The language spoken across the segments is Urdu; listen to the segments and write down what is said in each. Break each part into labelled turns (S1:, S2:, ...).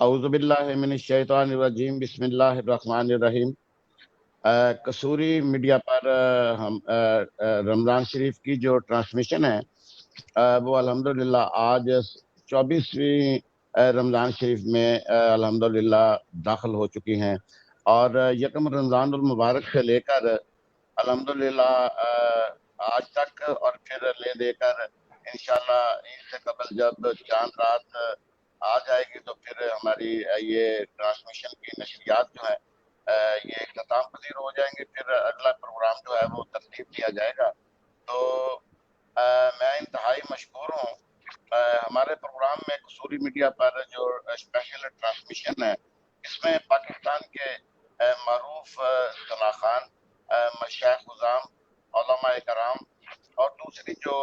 S1: اعوذ باللہ من الشیطان الرجیم بسم اللہ الرحمن الرحیم۔ کسوری میڈیا پر ہم رمضان شریف کی جو ٹرانسمیشن ہے وہ الحمدللہ آج 24ویں رمضان شریف میں الحمدللہ داخل ہو چکی ہیں، اور یکم رمضان المبارک سے لے کر الحمدللہ آج تک، اور پھر لے کر انشاءاللہ عید سے قبل جب چاند رات آ جائے گی تو پھر ہماری یہ ٹرانسمیشن کی نشریات جو ہے یہ اختتام پذیر ہو جائیں گے۔ پھر اگلا پروگرام جو ہے وہ ترتیب دیا جائے گا۔ تو میں انتہائی مشکور ہوں ہمارے پروگرام میں کسوری میڈیا پر جو اسپیشل ٹرانسمیشن ہے، اس میں پاکستان کے معروف ثنا خان، مشائخ عظام، علماء کرام اور دوسری جو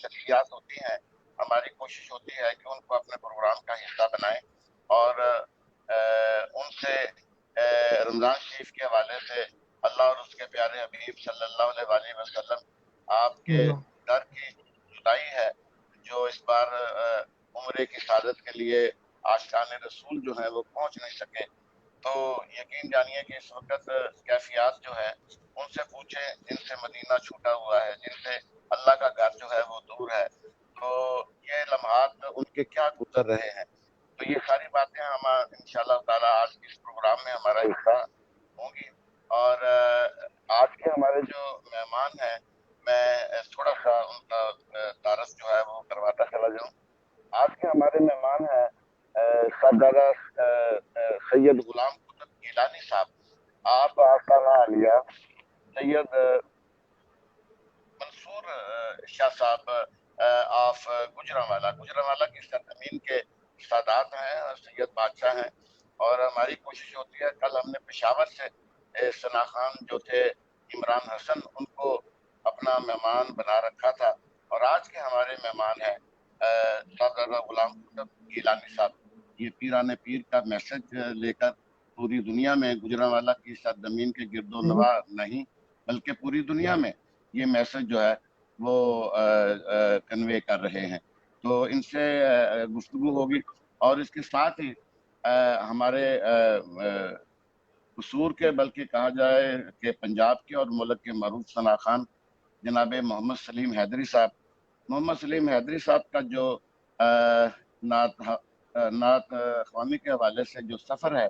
S1: شخصیات ہوتی ہیں، ہماری کوشش ہوتی ہے کہ ان کو اپنے پروگرام کا حصہ بنائیں، اور ان سے رمضان شریف کے حوالے سے اللہ اور اس کے پیارے حبیب صلی اللہ علیہ وسلم آپ کے در کی جدائی ہے، جو اس بار عمرے کی سعادت کے لیے عاشقان رسول جو ہیں وہ پہنچ نہیں سکے، تو یقین جانیے کہ اس وقت کیفیات جو ہے ان سے پوچھیں جن سے مدینہ چھوٹا ہوا ہے، جن سے اللہ کا گھر جو ہے وہ دور ہے، تو یہ لمحات ان کے کیا گزر رہے ہیں۔ تو یہ ساری باتیں ہم انشاءاللہ تعالیٰ آج اس پروگرام میں ہمارا حصہ ہوں گی۔ اور آج کے ہمارے جو مہمان ہیں، میں تھوڑا سا ان کا تعارف جو ہے وہ کرواتا چلا جاؤں۔ آج کے ہمارے مہمان ہیں صاحبزادہ سید غلام قطب گیلانی صاحب۔ آپ آستانہ عالیہ سید منصور شاہ صاحب آف گجرانوالہ کی سرزمین کے سادات ہیں، سید بادشاہ ہیں، اور ہماری کوشش ہوتی ہے، کل ہم نے پشاور سے ثنا خان جو تھے عمران حسن، ان کو اپنا مہمان بنا رکھا تھا، اور آج کے ہمارے مہمان ہیں صاحبزادہ غلام قطب گیلانی صاحب۔ یہ پیران پیر کا میسج لے کر پوری دنیا میں، گجرانوالہ کی سرزمین کے گرد و نواح نہیں بلکہ پوری دنیا میں یہ میسج جو ہے وہ کنوے کر رہے ہیں، تو ان سے گفتگو ہوگی۔ اور اس کے ساتھ ہی ہمارے قصور کے، بلکہ کہا جائے کہ پنجاب کے اور ملک کے معروف ثنا خان جناب محمد سلیم حیدری صاحب۔ محمد سلیم حیدری صاحب کا جو نعت خوامی کے حوالے سے جو سفر ہے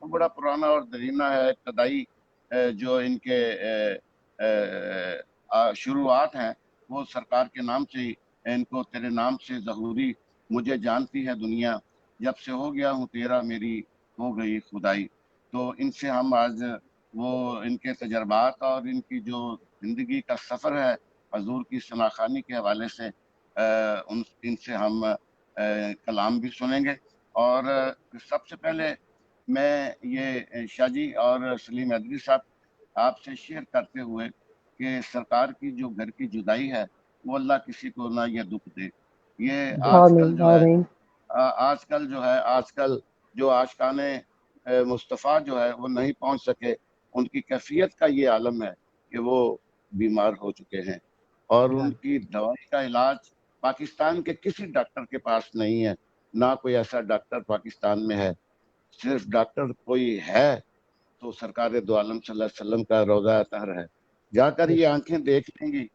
S1: وہ بڑا پرانا اور دیرینہ ہے۔ ابتدائی جو ان کے شروعات ہیں وہ سرکار کے نام سے ہی، ان کو تیرے نام سے ظہوری مجھے جانتی ہے دنیا، جب سے ہو گیا ہوں تیرا میری ہو گئی خدائی۔ تو ان سے ہم آج وہ ان کے تجربات اور ان کی جو زندگی کا سفر ہے حضور کی ثنا خانی کے حوالے سے ان سے ہم کلام بھی سنیں گے۔ اور سب سے پہلے میں یہ شاہ جی اور سلیم حیدری صاحب آپ سے شیئر کرتے ہوئے کہ سرکار کی جو گھر کی جدائی ہے وہ اللہ کسی کو نہ یہ دکھ دے۔ یہ آج کل جو عاشقان مصطفیٰ جو ہے وہ نہیں پہنچ سکے، ان کی کیفیت کا یہ عالم ہے کہ وہ بیمار ہو چکے ہیں، اور ان کی دوائی کا علاج پاکستان کے کسی ڈاکٹر کے پاس نہیں ہے، نہ کوئی ایسا ڈاکٹر پاکستان میں ہے۔ صرف ڈاکٹر کوئی ہے تو سرکار دو عالم صلی اللہ علیہ وسلم کا روضہ اطہر ہے، جا کر یہ آنکھیں دیکھ لیں گی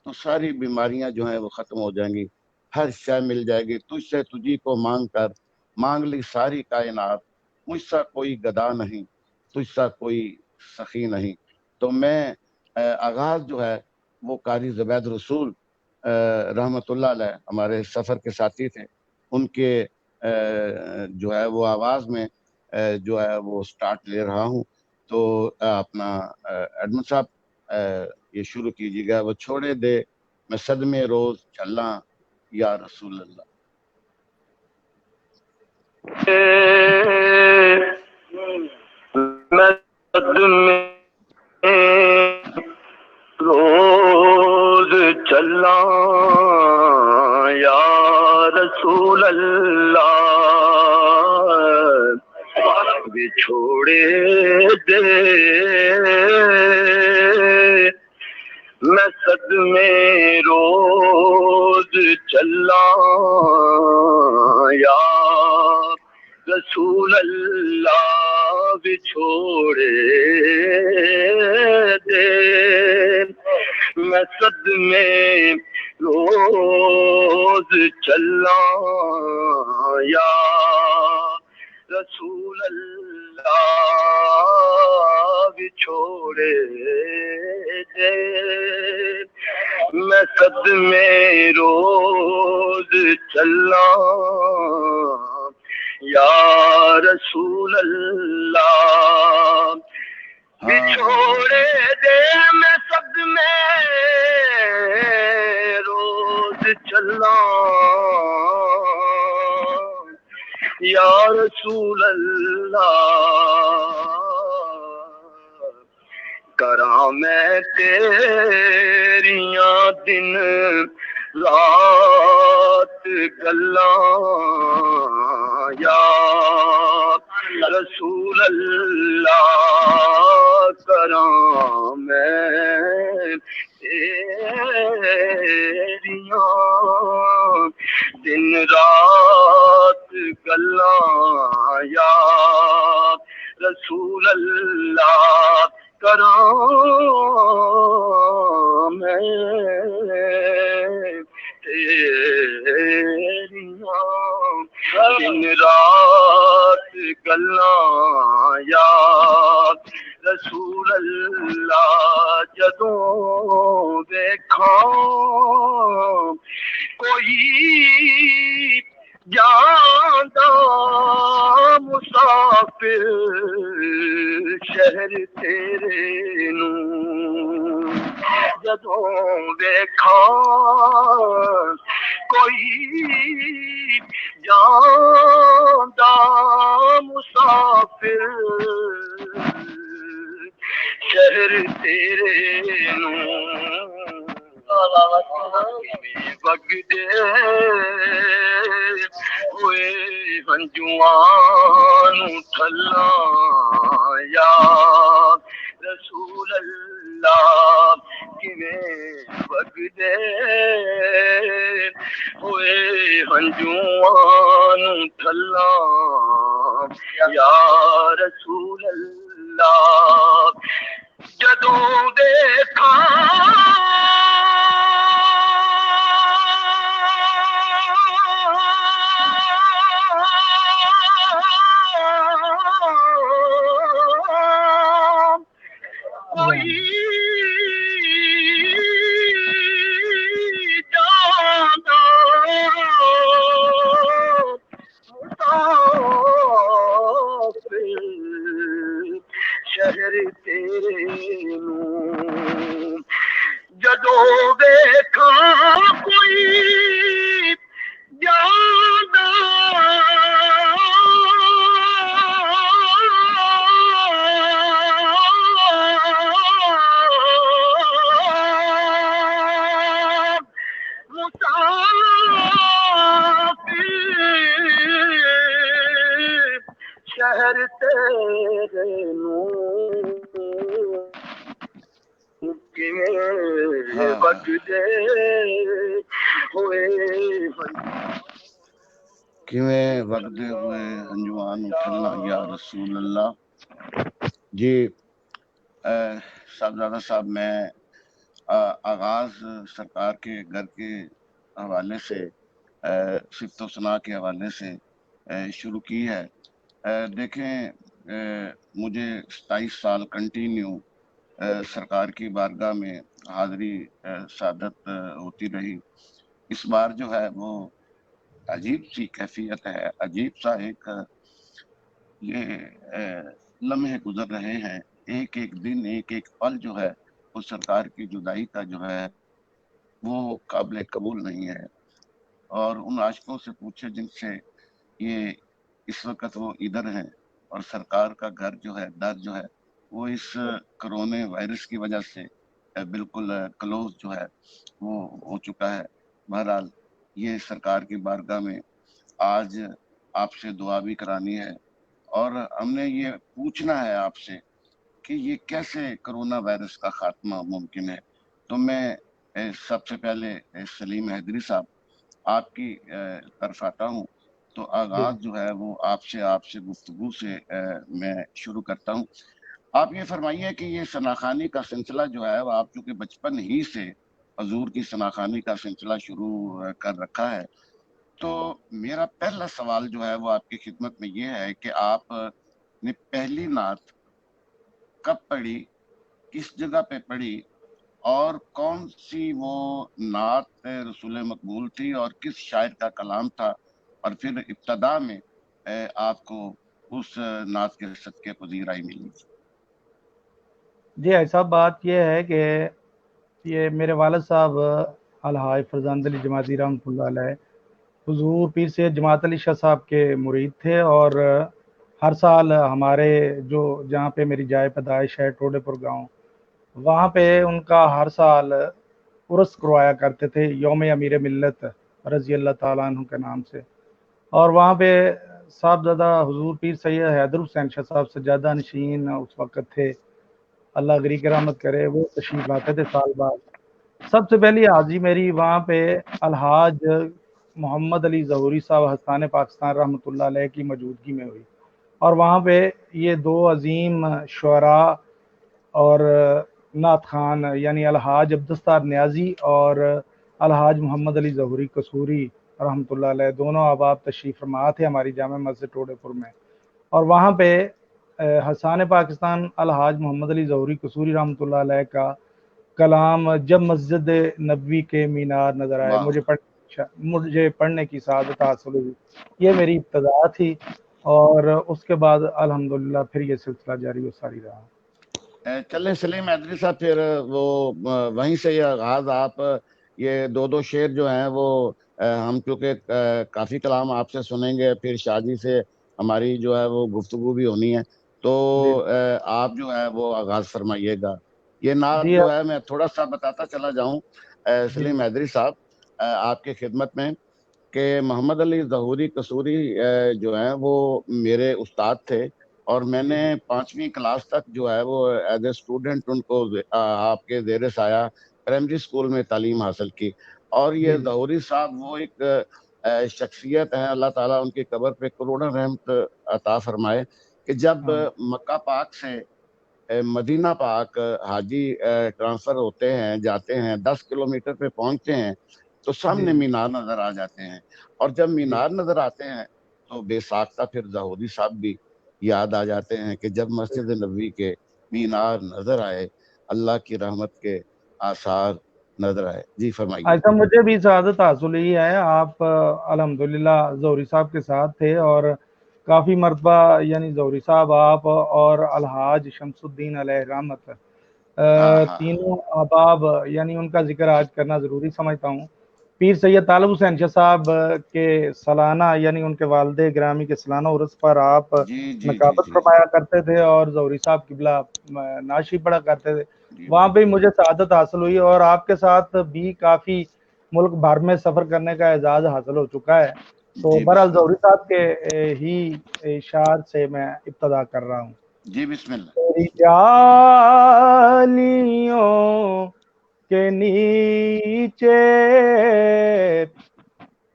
S1: تو ساری بیماریاں جو ہیں وہ ختم ہو جائیں گی، ہر شے مل جائے گی۔ تجھ سے تجھی کو مانگ کر مانگ لی ساری کائنات، مجھ سا کوئی گدا نہیں، تجھ سا کوئی سخی نہیں۔ تو میں آغاز جو ہے وہ قاری زبید رسول رحمت اللہ علیہ ہمارے سفر کے ساتھی تھے، ان کے جو ہے وہ آواز میں جو ہے وہ سٹارٹ لے رہا ہوں۔ تو اپنا ایڈمن صاحب یہ شروع کیجیے گا۔ وہ چھوڑے دے میں صدمے روز چلاں یا رسول اللہ۔
S2: میں صدمے روز چلاں یا رسول اللہ، چھوڑے دے میں صدمے روز چلاں یا رسول اللہ بچھوڑے دے میں صدمے روز چلا یا رسول اللہ بچھوڑے دے میں صدمے روز چلا یا رسول اللہ بچھوڑے دے میں صدمے روز چلا یا رسول اللہ کراں میں تیریاں دن رات گلاں یا رسول اللہ کراں میں تیریاں دن رات گلاں یا رسول اللہ کراں میں تیریاں دن رات گلاں یا رسول اللہ جدوں دیکھاں کوئی جاندا مسافر شہر تیرے نوں جدوں دیکھاں کوئی جاندا مسافر شہر تیرے نوں بگدے ہوئے ہنجواں ٹھلاں یا رسول اللہ کیویں بگدے ہوئے ہنجواں ٹھلاں یا رسول اللہ جدوں دیکھاں کوئی جاندا مسافر شہر تیرے نوں جدوں دیکھاں کوئی جاندا شہر تیرے نوں کیویں بگدے ہوئے
S1: کیویں وگدے ہوئے ہنجوان ٹھلا یا رسول اللہ. جی صاحبزادہ صاحب میں آغاز سرکار کے گھر کے حوالے سے صفت و ثنا کے حوالے سے شروع کی ہے. دیکھیں مجھے 27 سال کنٹینیو سرکار کی بارگاہ میں حاضری سعادت ہوتی رہی. اس بار جو ہے وہ عجیب سی کیفیت ہے، عجیب سا ایک یہ لمحے گزر رہے ہیں. ایک ایک دن ایک ایک پل جو ہے وہ سرکار کی جدائی کا جو ہے وہ قابل قبول نہیں ہے. اور ان عاشقوں سے پوچھے جن سے یہ اس وقت وہ ادھر ہیں اور سرکار کا گھر جو ہے در جو ہے وہ اس کرونا وائرس کی وجہ سے بالکل کلوز جو ہے وہ ہو چکا ہے. بہرحال یہ سرکار کی بارگاہ میں آج آپ سے دعا بھی کرانی ہے اور ہم نے یہ پوچھنا ہے آپ سے کہ یہ کیسے کرونا وائرس کا خاتمہ ممکن ہے. تو میں سب سے پہلے سلیم حیدری صاحب آپ کی طرف آتا ہوں. تو آغاز جو ہے وہ آپ سے گفتگو سے میں شروع کرتا ہوں۔ آپ یہ فرمائیے کہ یہ ثناخوانی کا سلسلہ جو ہے وہ آپ چونکہ بچپن ہی سے حضور کی ثناخوانی کا سلسلہ شروع کر رکھا ہے، تو میرا پہلا سوال جو ہے وہ آپ کی خدمت میں یہ ہے کہ آپ نے پہلی نعت کب پڑھی، کس جگہ پہ پڑھی، اور کون سی وہ نعت رسول مقبول تھی اور کس شاعر کا کلام تھا، اور پھر ابتدا میں آپ کو اس نعت کے صدقے پذیرائی ملی؟
S3: جی ایسا بات یہ ہے کہ یہ میرے والد صاحب الحاج فرزند علی جماعتی رحمۃ اللہ علیہ حضور پیر سید جماعت علی شاہ صاحب کے مرید تھے، اور ہر سال ہمارے جو جہاں پہ میری جائے پیدائش ہے ٹوڈے پور گاؤں، وہاں پہ ان کا ہر سال عرس کروایا کرتے تھے یوم امیر ملت رضی اللہ تعالیٰ عنہ کے نام سے۔ اور وہاں پہ صاحبزادہ حضور پیر سید حیدر حسین شاہ صاحب سجادہ نشین اس وقت تھے، اللہ غری کی رحمت کرے، وہ تشریف لاتے تھے سال بعد۔ سب سے پہلی حاضری میری وہاں پہ الحاج محمد علی ظہوری صاحب ہستان پاکستان رحمۃ اللہ علیہ کی موجودگی میں ہوئی، اور وہاں پہ یہ دو عظیم شعراء اور نعت خان یعنی الحاج عبدالستار نیازی اور الحاج محمد علی ظہوری قصوری رحمۃ اللہ علیہ دونوں احباب تشریف فرما تھے ہماری جامع مسجد ٹوڈے پور میں۔ اور وہاں پہ حسان پاکستان الحاج محمد علی ظہوری قصوری رحمۃ اللہ علیہ کا کلام جب مسجد نبوی کے مینار نظر آئے مجھے پڑھنے کی سعادت حاصل ہوئی، یہ میری ابتدا تھی، اور اس کے بعد الحمدللہ پھر یہ سلسلہ جاری و ساری رہا۔
S1: چلیں سلیم حیدری صاحب، پھر وہ وہیں سے یہ آغاز، آپ یہ دو شعر جو ہیں وہ ہم کیونکہ کافی کلام آپ سے سنیں گے، پھر شاہ جی سے ہماری جو ہے وہ گفتگو بھی ہونی ہے، تو آپ جو ہے وہ آغاز فرمائیے گا۔ یہ نعت
S3: جی
S1: جو ہے میں تھوڑا سا بتاتا چلا جاؤں سلیم
S3: جی
S1: حیدری صاحب آپ کی خدمت میں، کہ محمد علی ظہوری قصوری جو ہیں وہ میرے استاد تھے، اور میں نے 5ویں کلاس تک جو ہے وہ ایز اے اسٹوڈنٹ ان کو آپ کے زیر سایہ پرائمری اسکول میں تعلیم حاصل کی۔ اور یہ ظہوری صاحب وہ ایک شخصیت ہیں، اللہ تعالیٰ ان کی قبر پہ کروڑوں رحمت عطا فرمائے، کہ جب مکہ پاک سے مدینہ پاک حاجی ٹرانسفر ہوتے ہیں، جاتے ہیں، 10 کلومیٹر پہ پہنچتے ہیں تو سامنے مینار نظر آ جاتے ہیں، اور جب مینار نظر آتے ہیں تو بے ساختہ پھر ظہوری صاحب بھی یاد آ جاتے ہیں، کہ جب مسجد نبوی کے مینار نظر آئے، اللہ کی رحمت کے آثار نظر آئے۔ جی فرمائیے۔
S3: ایسا مجھے بھی سعادت حاصل ہوئی ہے، آپ الحمدللہ ظہوری صاحب کے ساتھ تھے، اور کافی مرتبہ یعنی ظہوری صاحب آپ اور الحاج شمس الدین علیہ رحمت تینوں احباب یعنی ان کا ذکر آج کرنا ضروری سمجھتا ہوں۔ پیر سید طالب حسین شاہ صاحب کے سالانہ یعنی ان کے والد گرامی کے سالانہ عرس پر آپ نقابت فرمایا کرتے تھے، اور ظہوری صاحب قبلہ نعت پڑھا کرتے تھے، وہاں پہ مجھے سعادت حاصل ہوئی، اور آپ کے ساتھ بھی کافی ملک بھر میں سفر کرنے کا اعزاز حاصل ہو چکا ہے۔ تو بہرحال ظہوری صاحب کے ہی اشعار سے میں ابتدا کر رہا ہوں۔
S1: جی بسم اللہ۔
S3: تیری جالیوں کے نیچے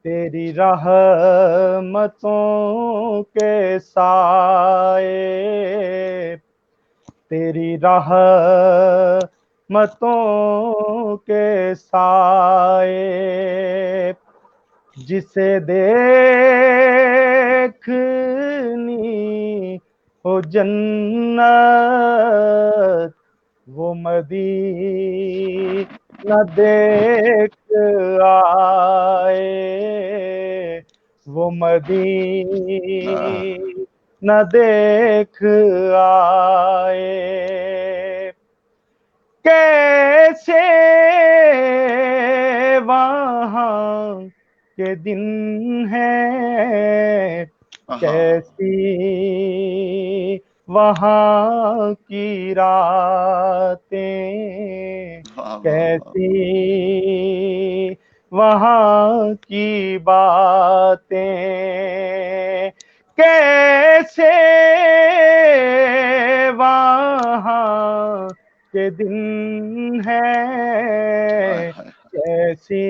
S3: تیری رحمتوں کے سائے، تیری رحمتوں کے سائے، جسے دیکھنی ہو جنت وہ مدینہ دیکھ آئے، وہ مدینہ دیکھ آئے، کیسے وہاں کے دن ہیں، کیسی وہاں کی راتیں، کیسی وہاں کی باتیں، کیسے وہاں کے دن ہیں، کیسی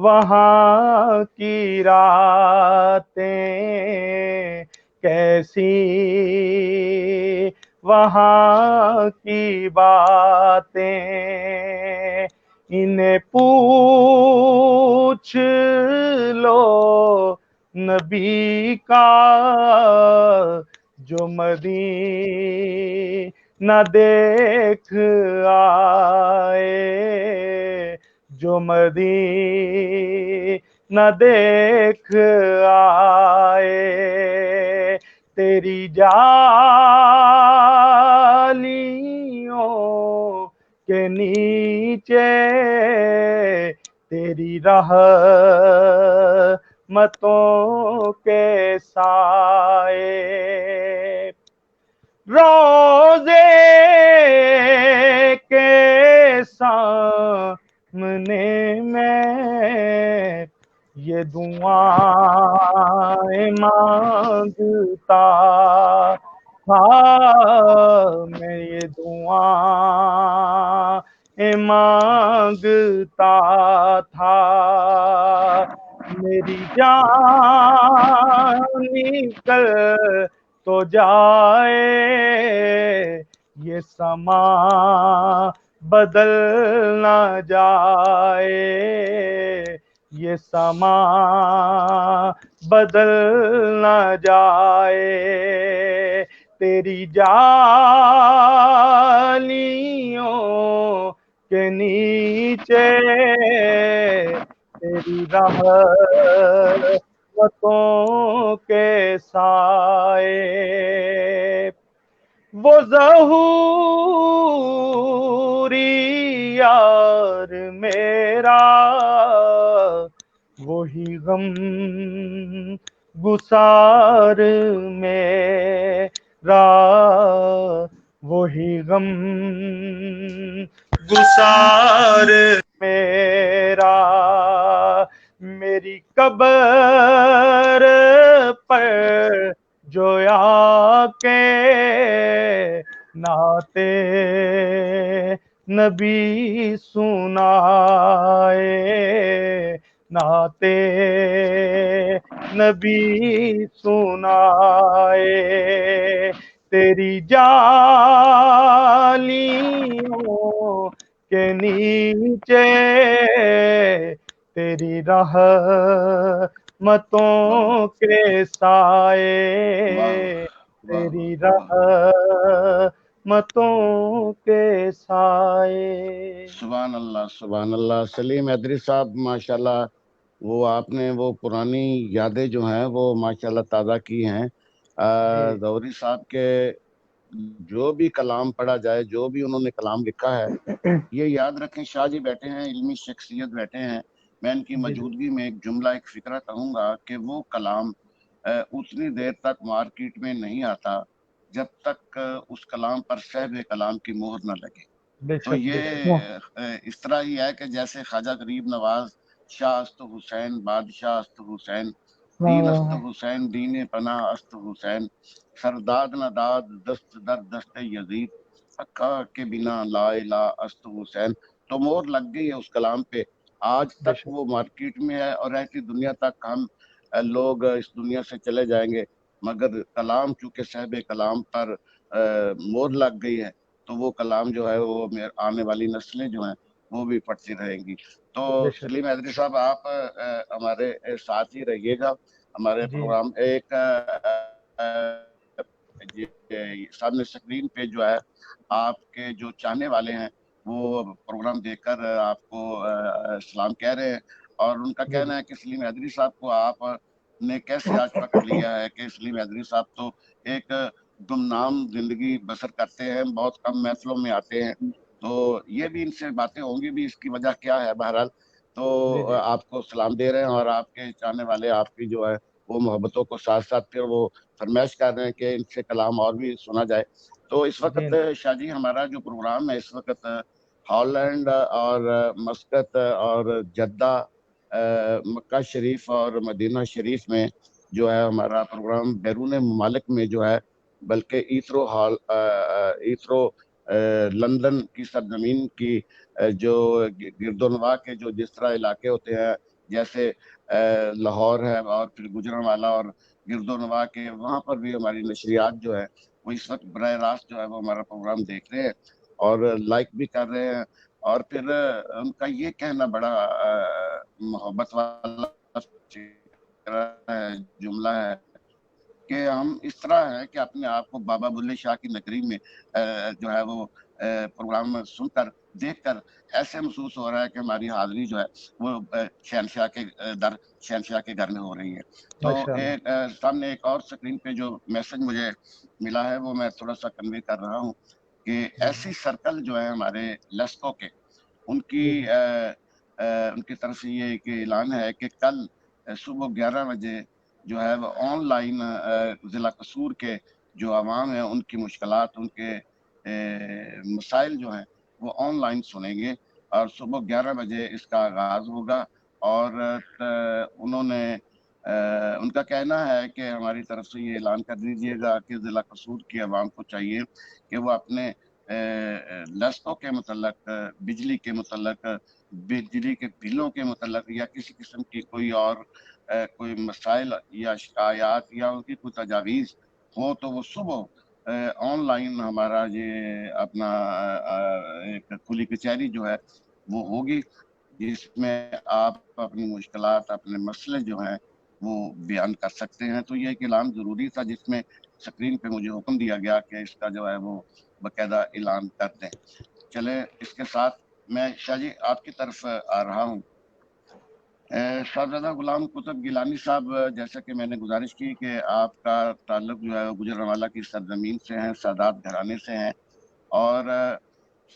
S3: وہاں کی راتیں کیسی، وہاں کی باتیں انہیں پوچھ لو نبی کا جو مدینہ دیکھ آئے، جو مدینہ دیکھ آئے، تیری جالیوں کے نیچے تیری رحمتوں کے سائے، روزے کے سامنے میں یہ دعائیں مانگتا تھا، میں یہ دعائیں مانگتا تھا، میری جان نکل تو جائے، یہ سما بدل نہ جائے، یہ سما بدل نہ جائے، تیری جالیوں کے نیچے تیری رحمتوں کے سائے، وہ ظہوری یار میرا وہی غم گسار میرا، وہی غم گسار میرا، میری قبر پر جو آ کے نعتِ نبی سنائے، نعتِ نبی سنائے، تیری جالیوں کے نیچے تیری رحمتوں کے سائے، تیری رحمتوں کے سائے۔
S1: سبحان اللہ سبحان اللہ۔ سلیم حیدری صاحب ماشاءاللہ، وہ آپ نے وہ پرانی یادیں جو ہیں وہ ماشاءاللہ تازہ کی ہیں۔ ظہوری صاحب کے جو بھی کلام پڑھا جائے، جو بھی انہوں نے کلام لکھا ہے، یہ یاد رکھیں، شاہ جی بیٹھے ہیں، علمی شخصیت بیٹھے ہیں، میں ان کی موجودگی میں ایک جملہ ایک فکرہ کہوں گا کہ وہ کلام اتنی دیر تک مارکیٹ میں نہیں آتا جب تک اس کلام پر صاحب کلام کی مہر نہ لگے۔ تو یہ اس طرح ہی ہے کہ جیسے خواجہ غریب نواز، شاہ است حسین، بادشاہ است حسین، دین است حسین، دین پناہ است حسین، سرداد نداد دست در دست یزید، حقا کے بنا لا الہ است حسین۔ تو مہر لگ گئی ہے اس کلام پہ، آج تک وہ مارکیٹ میں ہے، اور ایسی دنیا تک ہم لوگ اس دنیا سے چلے جائیں گے، مگر کلام چونکہ صاحب کلام پر مہر لگ گئی ہے، تو وہ کلام جو ہے وہ آنے والی نسلیں جو ہیں وہ بھی پڑھتی رہیں گی۔ تو سلیم حیدری صاحب، آپ ہمارے ساتھ ہی رہیے گا، ہمارے پروگرام ایک سامنے اسکرین پہ جو ہے آپ کے جو چاہنے والے ہیں وہ پروگرام دیکھ کر آپ کو سلام کہہ رہے ہیں، اور ان کا کہنا ہے کہ سلیم حیدری صاحب کو آپ نے کیسے آج پکڑ لیا ہے کہ سلیم حیدری صاحب تو ایک گمنام زندگی بسر کرتے ہیں، بہت کم محفلوں میں آتے ہیں، تو یہ بھی ان سے باتیں ہوں گی بھی اس کی وجہ کیا ہے۔ بہرحال تو آپ کو سلام دے رہے ہیں، اور آپ کے چاہنے والے آپ کی جو ہے وہ محبتوں کو ساتھ ساتھ پھر وہ فرمائش کر رہے ہیں کہ ان سے کلام اور بھی سنا جائے۔ تو اس وقت شاہ جی ہمارا جو پروگرام ہے اس وقت ہالینڈ اور مسقط اور جدہ، مکہ شریف اور مدینہ شریف میں جو ہے ہمارا پروگرام، بیرون ممالک میں جو ہے، بلکہ ایتھرو لندن کی سرزمین کی جو گرد و نواح کے جو جس طرح علاقے ہوتے ہیں، جیسے لاہور ہے اور پھر گجرانوالہ اور گرد و نواح کے وہاں پر بھی ہماری نشریات جو ہے وہ اس وقت براہ راست جو ہے وہ ہمارا پروگرام دیکھ رہے ہیں اور لائک بھی کر رہے ہیں. اور پھر ان کا یہ کہنا بڑا محبت والا جملہ ہے کہ ہم اس طرح ہے کہ اپنے آپ کو بابا بلے شاہ کی نگری میں جو ہے وہ پروگرام سن کر دیکھ کر ایسے محسوس ہو رہا ہے کہ ہماری حاضری جو ہے وہ شہنشاہ کے گھر میں ہو رہی ہے. تو سامنے ایک اور سکرین پہ جو میسج مجھے ملا ہے وہ میں تھوڑا سا کنوے کر رہا ہوں کہ ایسی سرکل جو ہے ہمارے لیسکو کے ان کی طرف سے یہ ایک اعلان ہے کہ کل صبح 11 بجے جو ہے وہ آن لائن ضلع قصور کے جو عوام ہیں ان کی مشکلات ان کے مسائل جو ہیں وہ آن لائن سنیں گے اور صبح 11 بجے اس کا آغاز ہوگا. اور انہوں نے ان کا کہنا ہے کہ ہماری طرف سے یہ اعلان کر دیجیے گا کہ ضلع قصور کی عوام کو چاہیے کہ وہ اپنے لیسکو کے متعلق بجلی کے متعلق بجلی کے بلوں کے متعلق یا کسی قسم کی کوئی اور کوئی مسائل یا شکایات یا ان کی کوئی تجاویز ہو تو وہ صبح آن لائن ہمارا یہ اپنا ایک کھلی کچہری جو ہے وہ ہوگی جس میں آپ اپنی مشکلات اپنے مسئلے جو ہیں وہ بیان کر سکتے ہیں. تو یہ ایک اعلان ضروری تھا جس میں سکرین پہ مجھے حکم دیا گیا کہ اس کا جو ہے وہ باقاعدہ اعلان کر دیں. چلے اس کے ساتھ میں شاہ جی آپ کی طرف آ رہا ہوں. شاہزادہ غلام قطب گیلانی صاحب جیسا کہ میں نے گزارش کی کہ آپ کا تعلق جو ہے گجرانوالہ کی سرزمین سے ہیں سادات گھرانے سے ہیں اور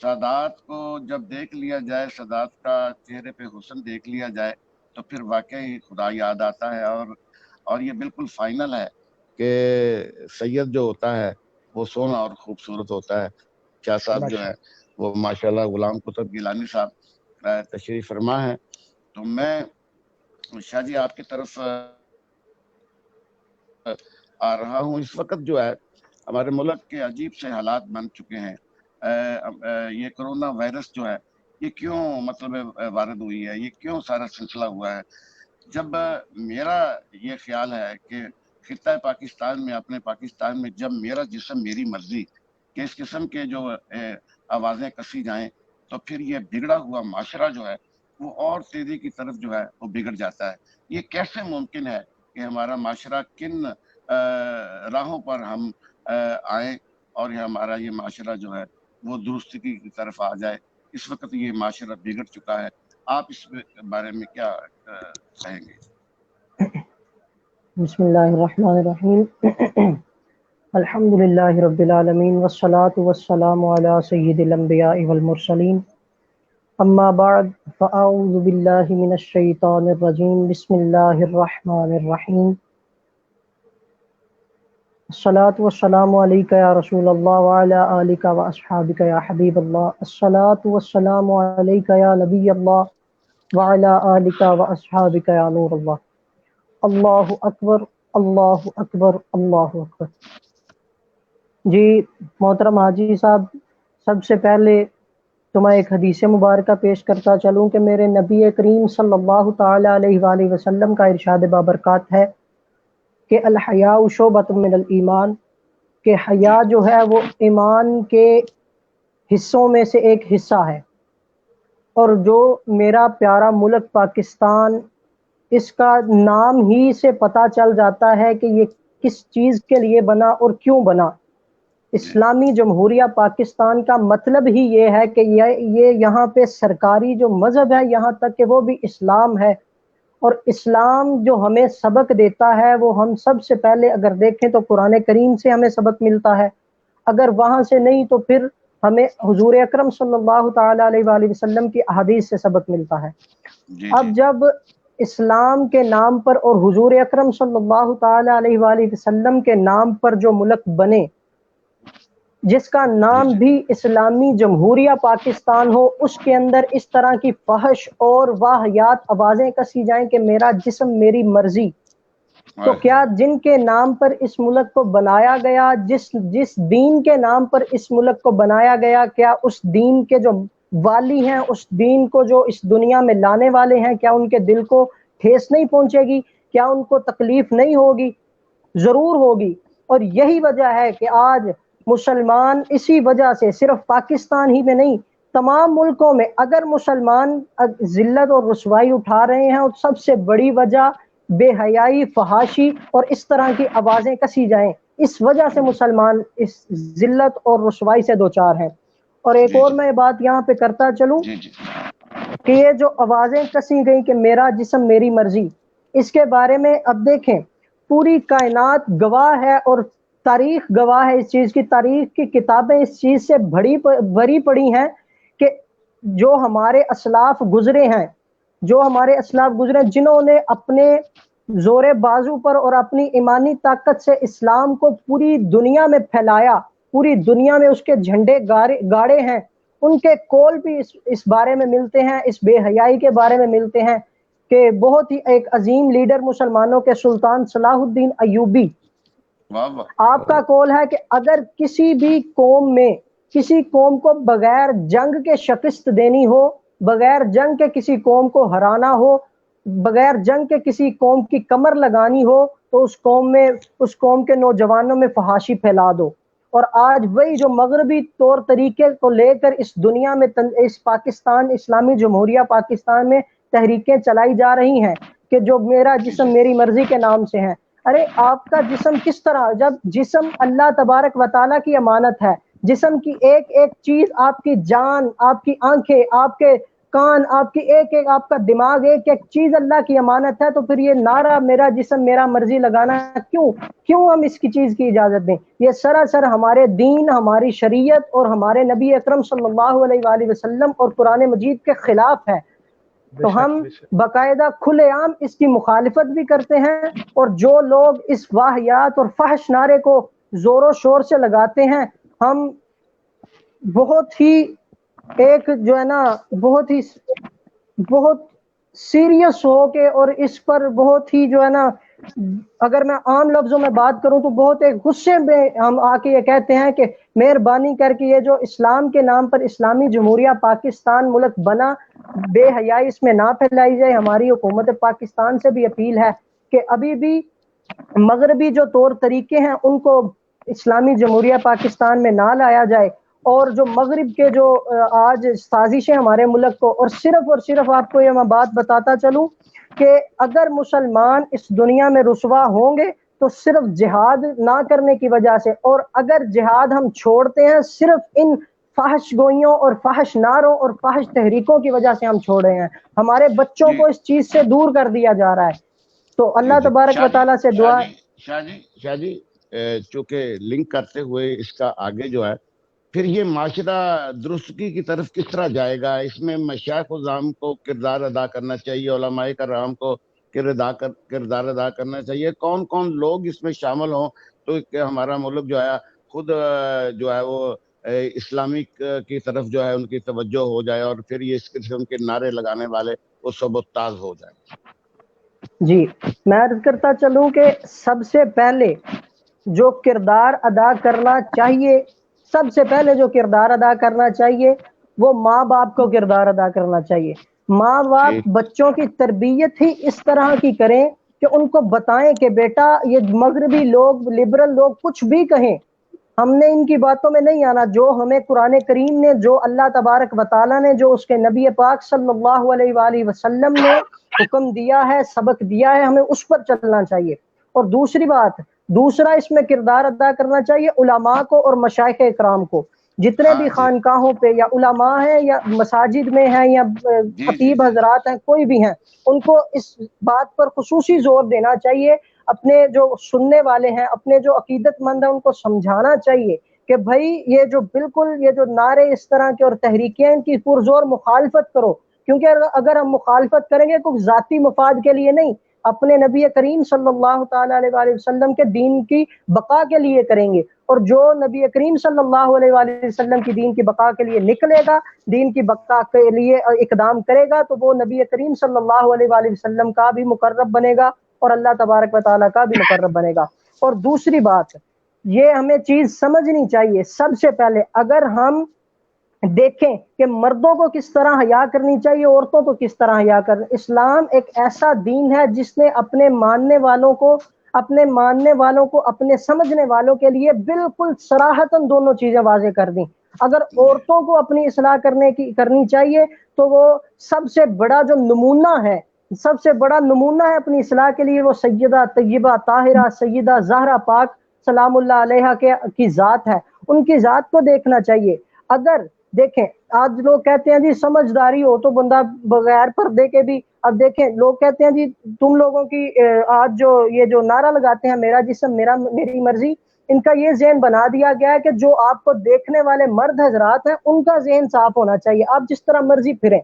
S1: سادات کو جب دیکھ لیا جائے سادات کا چہرے پہ حسن دیکھ لیا جائے تو پھر واقعی خدا یاد آتا ہے اور یہ بالکل فائنل ہے کہ سید جو ہوتا ہے وہ سونا اور خوبصورت ہوتا ہے. شاہ صاحب جو ہے وہ ماشاءاللہ غلام قطب گیلانی صاحب تشریف فرما ہے. تو میں شاہ جی آپ کی طرف آ رہا ہوں. اس وقت جو ہے ہمارے ملک کے عجیب سے حالات بن چکے ہیں. یہ کرونا وائرس جو ہے یہ کیوں مطلب وارد ہوئی ہے, یہ کیوں سارا سلسلہ ہوا ہے. جب میرا یہ خیال ہے کہ خطہ پاکستان میں اپنے پاکستان میں جب میرا جسم میری مرضی کہ اس قسم کے جو آوازیں کسی جائیں تو پھر یہ بگڑا ہوا معاشرہ جو ہے وہ اور تیزی کی طرف جو ہے وہ بگڑ جاتا ہے. یہ کیسے ممکن ہے کہ ہمارا معاشرہ کن راہوں پر ہم آئیں اور ہمارا یہ معاشرہ جو ہے وہ درستی کی طرف آ جائے. اس وقت یہ معاشرہ بگڑ چکا ہے. آپ اس بارے میں کیا کہیں گے؟
S4: بسم اللہ الرحمن الرحیم. الحمدللہ رب العالمین والصلاة والسلام علی سید الانبیاء والمرسلین. اما بعد فاعوذ باللہ من الشیطان الرجیم. بسم اللہ الرحمن الرحیم. الصلاة والسلام علیکہ یا رسول اللہ وعلی آلکہ واصحابکہ یا حبیب اللہ. الصلاة والسلام علیکہ یا نبی اللہ وعلی آلکہ واصحابکہ یا نور اللہ. اللہ اکبر اللہ اکبر اللہ اکبر. جی محترم حاجی صاحب, سب سے پہلے تو میں ایک حدیث مبارکہ پیش کرتا چلوں کہ میرے نبی کریم صلی اللہ تعالی علیہ وآلہ وسلم کا ارشاد بابرکات ہے کہ الحیاء شعبۃ من الایمان, کہ حیا جو ہے وہ ایمان کے حصوں میں سے ایک حصہ ہے. اور جو میرا پیارا ملک پاکستان, اس کا نام ہی سے پتہ چل جاتا ہے کہ یہ کس چیز کے لیے بنا اور کیوں بنا. اسلامی جمہوریہ پاکستان کا مطلب ہی یہ ہے کہ یہ یہاں پہ سرکاری جو مذہب ہے یہاں تک کہ وہ بھی اسلام ہے. اور اسلام جو ہمیں سبق دیتا ہے وہ ہم سب سے پہلے اگر دیکھیں تو قرآن کریم سے ہمیں سبق ملتا ہے, اگر وہاں سے نہیں تو پھر ہمیں حضور اکرم صلی اللہ تعالی علیہ وآلہ وسلم کی احادیث سے سبق ملتا ہے. اب جب اسلام کے نام پر اور حضور اکرم صلی اللہ تعالی علیہ وآلہ وسلم کے نام پر جو ملک بنے, جس کا نام بھی اسلامی جمہوریہ پاکستان ہو, اس کے اندر اس طرح کی فحش اور واہیات آوازیں کسی جائیں کہ میرا جسم میری مرضی, تو کیا جن کے نام پر اس ملک کو بنایا گیا, جس دین کے نام پر اس ملک کو بنایا گیا, کیا اس دین کے جو والی ہیں, اس دین کو جو اس دنیا میں لانے والے ہیں, کیا ان کے دل کو ٹھیس نہیں پہنچے گی؟ کیا ان کو تکلیف نہیں ہوگی؟ ضرور ہوگی. اور یہی وجہ ہے کہ آج مسلمان اسی وجہ سے صرف پاکستان ہی میں نہیں تمام ملکوں میں اگر مسلمان ذلت اور رسوائی اٹھا رہے ہیں، اور سب سے بڑی وجہ بے حیائی، فحاشی اور اس طرح کی آوازیں کسی جائیں، اس وجہ سے مسلمان اس ذلت اور رسوائی سے دوچار ہیں. اور ایک اور میں بات یہاں پہ کرتا چلوں کہ یہ جو آوازیں کسی گئی کہ میرا جسم میری مرضی، اس کے بارے میں اب دیکھیں پوری کائنات گواہ ہے اور تاریخ گواہ ہے اس چیز کی، تاریخ کی کتابیں اس چیز سے بھری پڑی ہیں کہ جو ہمارے اسلاف گزرے ہیں، جنہوں نے اپنے زور بازو پر اور اپنی ایمانی طاقت سے اسلام کو پوری دنیا میں پھیلایا، پوری دنیا میں اس کے جھنڈے گاڑے ہیں، ان کے قول بھی اس بارے میں ملتے ہیں، اس بے حیائی کے بارے میں ملتے ہیں کہ بہت ہی ایک عظیم لیڈر مسلمانوں کے سلطان صلاح الدین ایوبی، آپ کا قول ہے کہ اگر کسی بھی قوم میں کسی قوم کو بغیر جنگ کے شکست دینی ہو، بغیر جنگ کے کسی قوم کو ہرانا ہو، بغیر جنگ کے کسی قوم کی کمر لگانی ہو، تو اس قوم کے نوجوانوں میں فحاشی پھیلا دو. اور آج وہی جو مغربی طور طریقے کو لے کر اس دنیا میں اس پاکستان، اسلامی جمہوریہ پاکستان میں تحریکیں چلائی جا رہی ہیں کہ جو میرا جسم میری مرضی کے نام سے ہیں. ارے آپ کا جسم کس طرح، جب جسم اللہ تبارک و تعالیٰ کی امانت ہے، جسم کی ایک ایک چیز، آپ کی جان، آپ کی آنکھیں، آپ کے کان، آپ کی ایک ایک، آپ کا دماغ، ایک ایک چیز اللہ کی امانت ہے، تو پھر یہ نعرہ میرا جسم میرا مرضی لگانا کیوں ہم اس کی چیز کی اجازت دیں؟ یہ سراسر ہمارے دین، ہماری شریعت اور ہمارے نبی اکرم صلی اللہ علیہ وآلہ وسلم اور قرآن مجید کے خلاف ہے. تو ہم باقاعدہ کھلے عام اس کی مخالفت بھی کرتے ہیں، اور جو لوگ اس واہیات اور فحش نعرے کو زور و شور سے لگاتے ہیں، ہم بہت ہی ایک جو ہے نا بہت سیریس ہو کے اور اس پر بہت ہی جو ہے نا، اگر میں عام لفظوں میں بات کروں تو بہت ایک غصے میں ہم آ کے یہ کہتے ہیں کہ مہربانی کر کے یہ جو اسلام کے نام پر اسلامی جمہوریہ پاکستان ملک بنا، بے حیائی اس میں نہ پھیلائی جائے. ہماری حکومت پاکستان سے بھی اپیل ہے کہ ابھی بھی مغربی جو طور طریقے ہیں ان کو اسلامی جمہوریہ پاکستان میں نہ لایا جائے، اور جو مغرب کے جو آج سازشیں ہمارے ملک کو، اور صرف آپ کو یہ میں بات بتاتا چلوں کہ اگر مسلمان اس دنیا میں رسوا ہوں گے تو صرف جہاد نہ کرنے کی وجہ سے، اور اگر جہاد ہم چھوڑتے ہیں صرف ان فحش گوئیوں اور فحش نعروں اور فحش تحریکوں کی وجہ سے ہم چھوڑ رہے ہیں. ہمارے بچوں کو اس چیز سے دور کر دیا جا رہا ہے. تو اللہ تبارک و تعالیٰ سے دعا.
S1: شاہ جی چونکہ لنک کرتے ہوئے اس کا آگے جو ہے پھر یہ معاشرہ درستگی کی طرف کس طرح جائے گا؟ اس میں مشائخ الزام کو کردار ادا کرنا چاہیے، علماء کرام کو کردار ادا کرنا چاہیے. کون کون لوگ اس میں شامل ہوں تو کہ ہمارا ملک جو ہے خود جو ہے وہ اسلامک کی طرف جو ہے ان کی توجہ ہو جائے، اور پھر یہ اس قسم کے نعرے لگانے والے وہ سب تاز ہو جائیں.
S4: جی میں عرض کرتا چلوں کہ سب سے پہلے جو کردار ادا کرنا چاہیے، سب سے پہلے جو کردار ادا کرنا چاہیے وہ ماں باپ کو کردار ادا کرنا چاہیے. ماں باپ بچوں کی تربیت ہی اس طرح کی کریں کہ ان کو بتائیں کہ بیٹا یہ مغربی لوگ، لبرل لوگ کچھ بھی کہیں، ہم نے ان کی باتوں میں نہیں آنا. جو ہمیں قرآن کریم نے، جو اللہ تبارک و تعالیٰ نے، جو اس کے نبی پاک صلی اللہ علیہ وآلہ وسلم نے حکم دیا ہے، سبق دیا ہے، ہمیں اس پر چلنا چاہیے. اور دوسرا اس میں کردار ادا کرنا چاہیے علماء کو اور مشائخ اکرام کو. جتنے بھی خانقاہوں پہ یا علماء ہیں یا مساجد میں ہیں یا خطیب حضرات ہیں، کوئی بھی ہیں، ان کو اس بات پر خصوصی زور دینا چاہیے. اپنے جو سننے والے ہیں، اپنے جو عقیدت مند ہیں، ان کو سمجھانا چاہیے کہ بھائی یہ جو بالکل یہ جو نعرے اس طرح کے اور تحریکیں، ان کی پرزور مخالفت کرو. کیونکہ اگر ہم مخالفت کریں گے کوئی ذاتی مفاد کے لیے نہیں، اپنے نبی کریم صلی اللہ تعالیٰ علیہ وآلہ وسلم کے دین کی بقا کے لیے کریں گے. اور جو نبی کریم صلی اللہ علیہ وآلہ وسلم کی دین کی بقا کے لیے نکلے گا، دین کی بقا کے لیے اقدام کرے گا، تو وہ نبی کریم صلی اللہ علیہ وآلہ وسلم کا بھی مقرب بنے گا اور اللہ تبارک و تعالیٰ کا بھی مقرب بنے گا. اور دوسری بات یہ ہمیں چیز سمجھنی چاہیے، سب سے پہلے اگر ہم دیکھیں کہ مردوں کو کس طرح حیا کرنی چاہیے، عورتوں کو کس طرح حیا کرنی. اسلام ایک ایسا دین ہے جس نے اپنے ماننے والوں کو اپنے سمجھنے والوں کے لیے بالکل صراحتاً دونوں چیزیں واضح کر دیں. اگر عورتوں کو اپنی اصلاح کرنی چاہیے تو وہ سب سے بڑا جو نمونہ ہے اپنی اصلاح کے لیے وہ سیدہ طیبہ طاہرہ سیدہ زہرا پاک سلام اللہ علیہا کی ذات ہے. ان کی ذات کو دیکھنا چاہیے. اگر دیکھیں آج لوگ کہتے ہیں جی سمجھداری ہو تو بندہ بغیر پردے کے بھی، اب دیکھیں لوگ کہتے ہیں جی تم لوگوں کی آج یہ جو نعرہ لگاتے ہیں میرا جسم میری مرضی، ان کا یہ ذہن بنا دیا گیا ہے کہ جو آپ کو دیکھنے والے مرد حضرات ہیں ان کا ذہن صاف ہونا چاہیے، آپ جس طرح مرضی پھریں.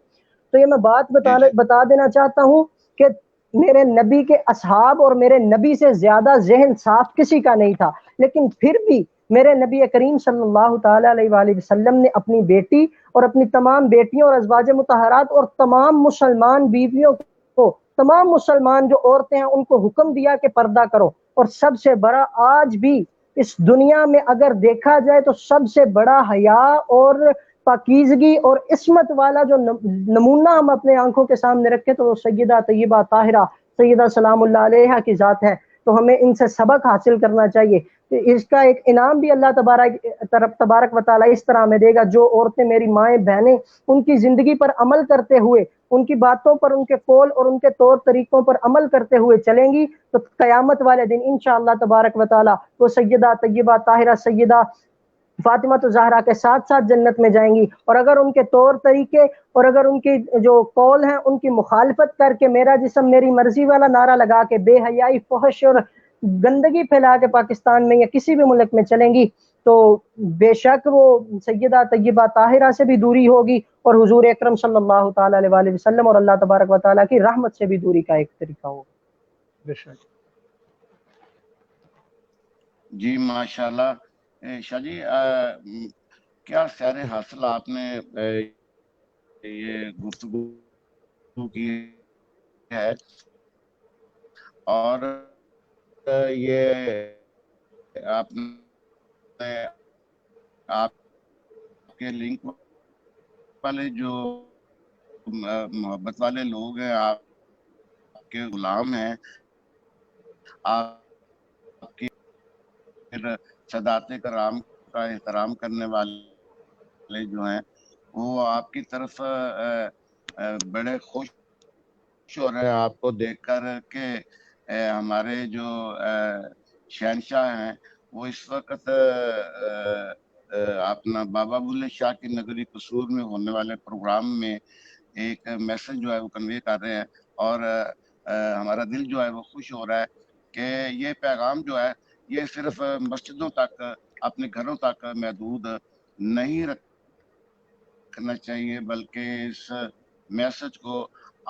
S4: تو یہ میں بات بتا دینا چاہتا ہوں کہ میرے نبی کے اصحاب اور میرے نبی سے زیادہ ذہن صاف کسی کا نہیں تھا، لیکن پھر بھی میرے نبی کریم صلی اللہ تعالی علیہ وآلہ وسلم نے اپنی بیٹی اور اپنی تمام بیٹیوں اور ازواج مطہرات اور تمام مسلمان بیویوں کو، تمام مسلمان جو عورتیں ہیں ان کو حکم دیا کہ پردہ کرو. اور سب سے بڑا آج بھی اس دنیا میں اگر دیکھا جائے تو سب سے بڑا حیا اور پاکیزگی اور عصمت والا جو نمونہ ہم اپنے آنکھوں کے سامنے رکھیں تو وہ سیدہ طیبہ طاہرہ سیدہ سلام اللہ علیہا کی ذات ہے. تو ہمیں ان سے سبق حاصل کرنا چاہیے. اس کا ایک انعام بھی اللہ تبارک و تعالیٰ اس طرح میں دے گا، جو عورتیں میری مائیں بہنیں ان کی زندگی پر عمل کرتے ہوئے، ان کی باتوں پر، ان کے قول اور ان کے طور طریقوں پر عمل کرتے ہوئے چلیں گی تو قیامت والے دن انشاءاللہ تبارک و تعالیٰ وہ سیدہ طیبہ طاہرہ سیدہ فاطمہ زہرا کے ساتھ ساتھ جنت میں جائیں گی. اور اگر ان کے طور طریقے اور اگر ان کی جو قول ہیں ان کی مخالفت کر کے میرا جسم میری مرضی والا نعرہ لگا کے بے حیائی، فحش اور گندگی پھیلا کے پاکستان میں یا کسی بھی ملک میں چلیں گی تو بے شک وہ سیدہ طیبہ طاہرہ سے بھی دوری ہوگی اور حضور اکرم صلی اللہ تعالی علیہ وآلہ وسلم اور اللہ تبارک و تعالیٰ کی رحمت سے بھی دوری کا ایک طریقہ ہوگا.
S3: بے شک.
S1: جی ماشاءاللہ. شاہ جی کیا سیر حاصل آپ نے یہ گفتگو کی ہے، اور یہ آپ نے آپ کے لنک والے جو محبت والے لوگ ہیں، آپ کے غلام ہیں، آپ کی سادات کرام کا احترام کرنے والے جو ہیں وہ آپ کی طرف بڑے خوش ہو رہے ہیں آپ کو دیکھ کر کہ ہمارے جو شہنشاہ ہیں وہ اس وقت اپنا بابا بلے شاہ کی نگری قصور میں ہونے والے پروگرام میں ایک میسج جو ہے وہ کنوے کر رہے ہیں، اور ہمارا دل جو ہے وہ خوش ہو رہا ہے کہ یہ پیغام جو ہے یہ صرف مسجدوں تک، اپنے گھروں تک محدود نہیں رکھنا چاہیے، بلکہ اس میسج کو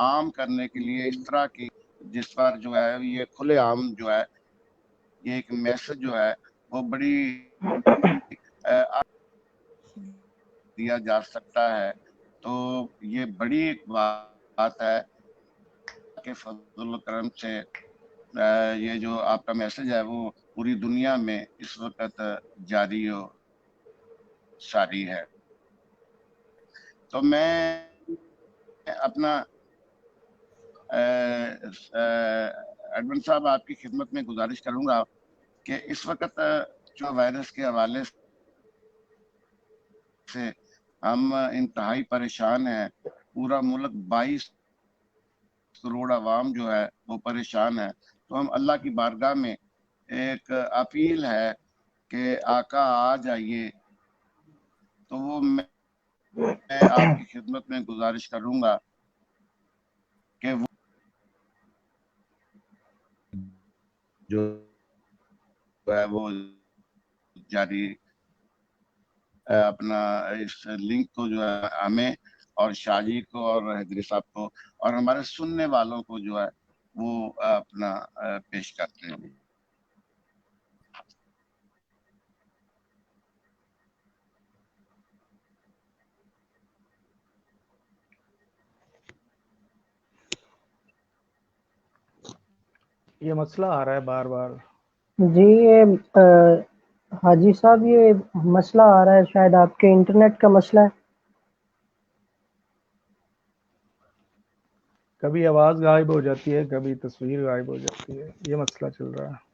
S1: عام کرنے کے لیے اس طرح کی جس پر جو ہے یہ کھلے عام جو ہے یہ ایک میسج جو ہے وہ بڑی دیا جا سکتا ہے. تو یہ بڑی ایک بات ہے کہ فضل و کرم سے یہ جو آپ کا میسج ہے وہ پوری دنیا میں اس وقت جاری و ساری ہے. تو میں اپنا ایڈمن صاحب آپ کی خدمت میں گزارش کروں گا کہ اس وقت جو وائرس کے حوالے سے ہم انتہائی پریشان ہیں، پورا ملک 22 کروڑ عوام جو ہے وہ پریشان ہے. تو ہم اللہ کی بارگاہ میں ایک اپیل ہے کہ آقا آ جائیے. تو وہ میں آپ کی خدمت میں گزارش کروں گا کہ وہ جو ہے وہ جاری اپنا اس لنک کو جو ہے ہمیں اور شاہ جی کو اور حیدری صاحب کو اور ہمارے سننے والوں کو جو ہے وہ اپنا پیش کرتے ہیں.
S3: یہ مسئلہ آ رہا ہے بار بار.
S4: جی یہ حاجی صاحب یہ مسئلہ آ رہا ہے، شاید آپ کے انٹرنیٹ کا مسئلہ ہے.
S3: کبھی آواز غائب ہو جاتی ہے، کبھی تصویر غائب ہو جاتی ہے، یہ مسئلہ چل رہا ہے۔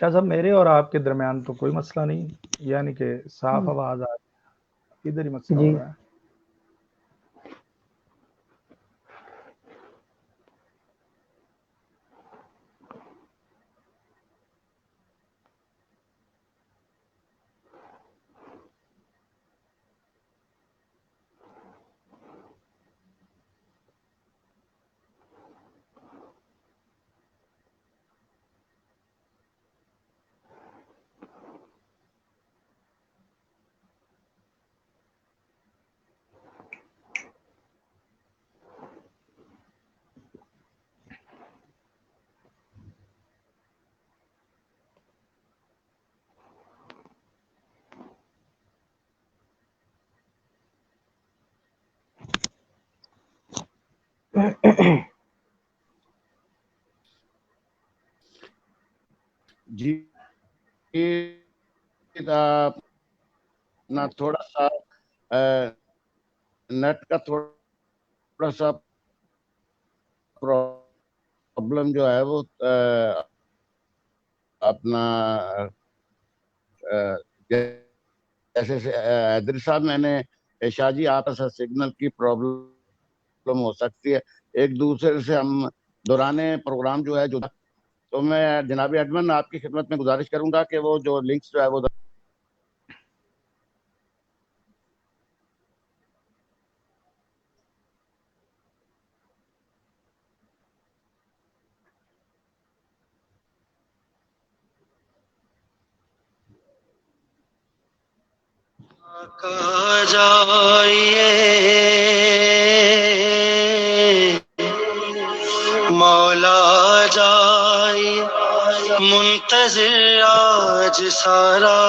S3: شاہ صاحب میرے اور آپ کے درمیان تو کوئی مسئلہ نہیں، یعنی کہ صاف آواز آ رہی ہے، ادھر ہی مسئلہ ہو رہا ہے۔
S1: جی اپنا تھوڑا سا نیٹ کا تھوڑا سا پرابلم جو ہے وہ اپنا جیسے حیدر صاحب میں نے شاہ جی آپ سے سگنل کی پرابلم ہو سکتی ہے، ایک دوسرے سے ہم دوران پروگرام جو ہے تو میں جناب ایڈمن آپ کی خدمت میں گزارش کروں گا کہ وہ جو لنکس جو ہے وہ
S2: جائیے مولا جائیے منتظر آج سارا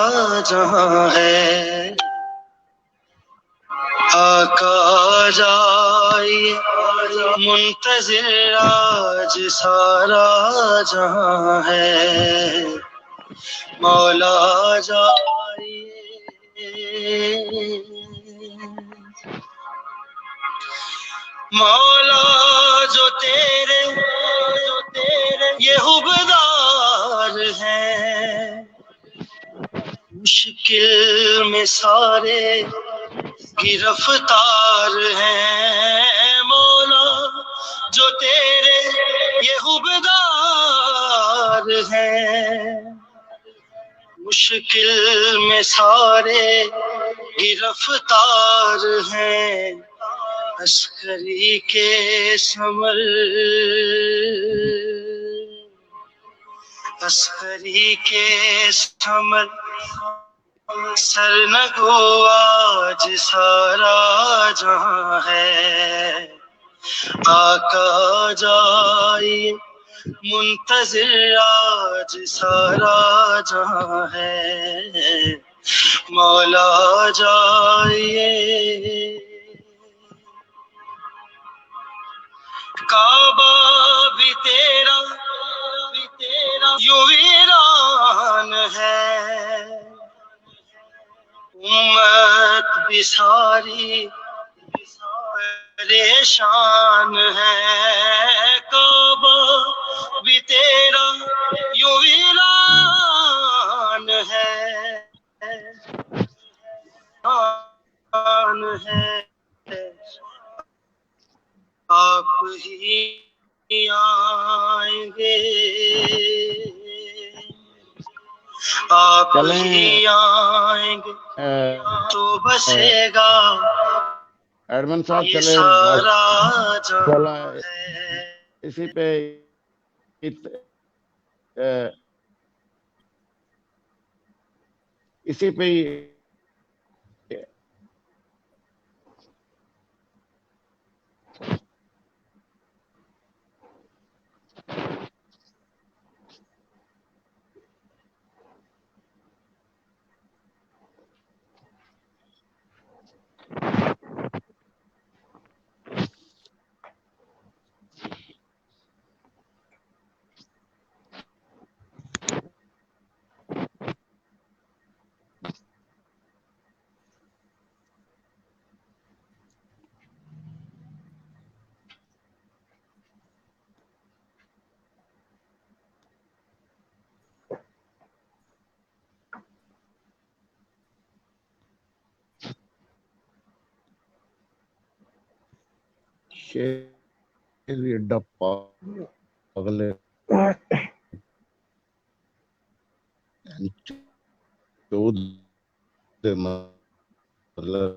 S2: جہاں ہے، آقا جائیے منتظر آج سارا جہاں ہے، مولا جائیے مولا جو تیرے یہ حبدار ہیں، مشکل میں سارے گرفتار ہیں، مولا جو تیرے یہ حبدار ہیں، مشکل میں سارے گرفتار ہیں، عسکری کے ثمر عسکری کے ثمر سرنگو آج سارا جہاں ہے، آقا جائیے منتظر آج سارا جہاں ہے، مولا جائیے کعبہ بھی تیرا یوں ویران ہے، امت بھی ساری پریشان ہے، کعبہ بھی تیرا یوں ویران ہے، آپ ہی آئیں گے، آپ ہی آئیں گے تو بسے گا
S1: ایڈمن صاحب
S2: یہ
S1: چلے
S2: سارا
S1: چلا
S2: جہاں ہے،
S1: اسی پہ اسی پہ شیر ڈپا اگلے چود مطلب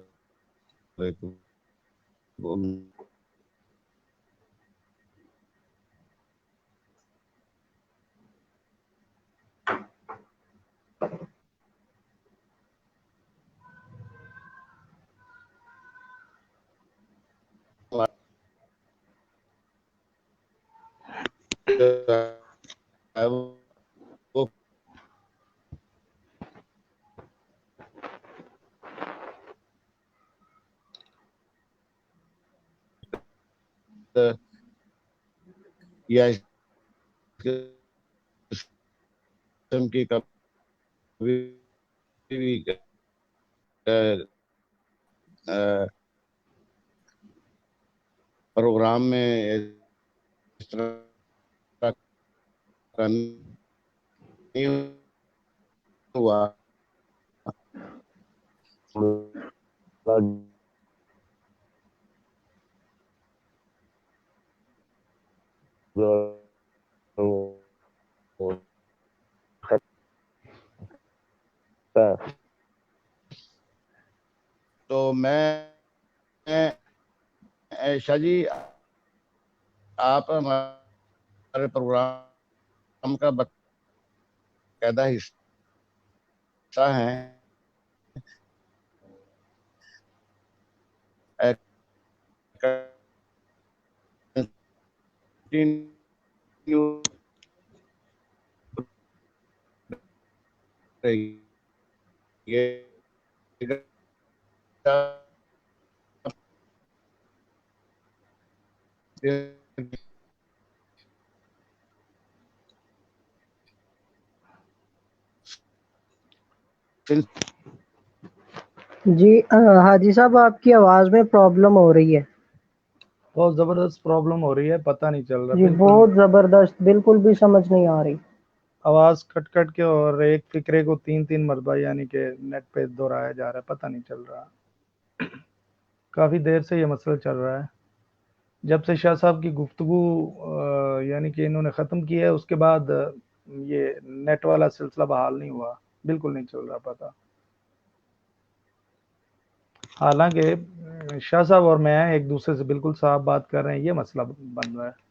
S1: وہ یا اس قسم کی کبھی بھی پروگرام میں اس طرح کا نہیں ہوا. تو میں شاہ جی آپ ہمارے پروگرام کا باقاعدہ حصہ ہیں.
S4: جی حاجی صاحب آپ کی آواز میں پرابلم ہو رہی ہے.
S3: بہت زبردست پرابلم ہو رہی ہے, پتہ نہیں چل رہا.
S4: جی بہت زبردست, بالکل بھی سمجھ نہیں آ رہی.
S3: آواز کٹ کٹ کے اور ایک فکرے کو 3 مرتبہ یعنی کہ نیٹ پہ دہرایا جا رہا ہے, پتہ نہیں چل رہا. کافی دیر سے یہ مسئلہ چل رہا ہے. جب سے شاہ صاحب کی گفتگو یعنی کہ انہوں نے ختم کی ہے, اس کے بعد یہ نیٹ والا سلسلہ بحال نہیں ہوا, بالکل نہیں چل رہا پتہ. حالانکہ شاہ صاحب اور میں ایک دوسرے سے بالکل صاف بات کر رہے ہیں, یہ مسئلہ بن رہا ہے.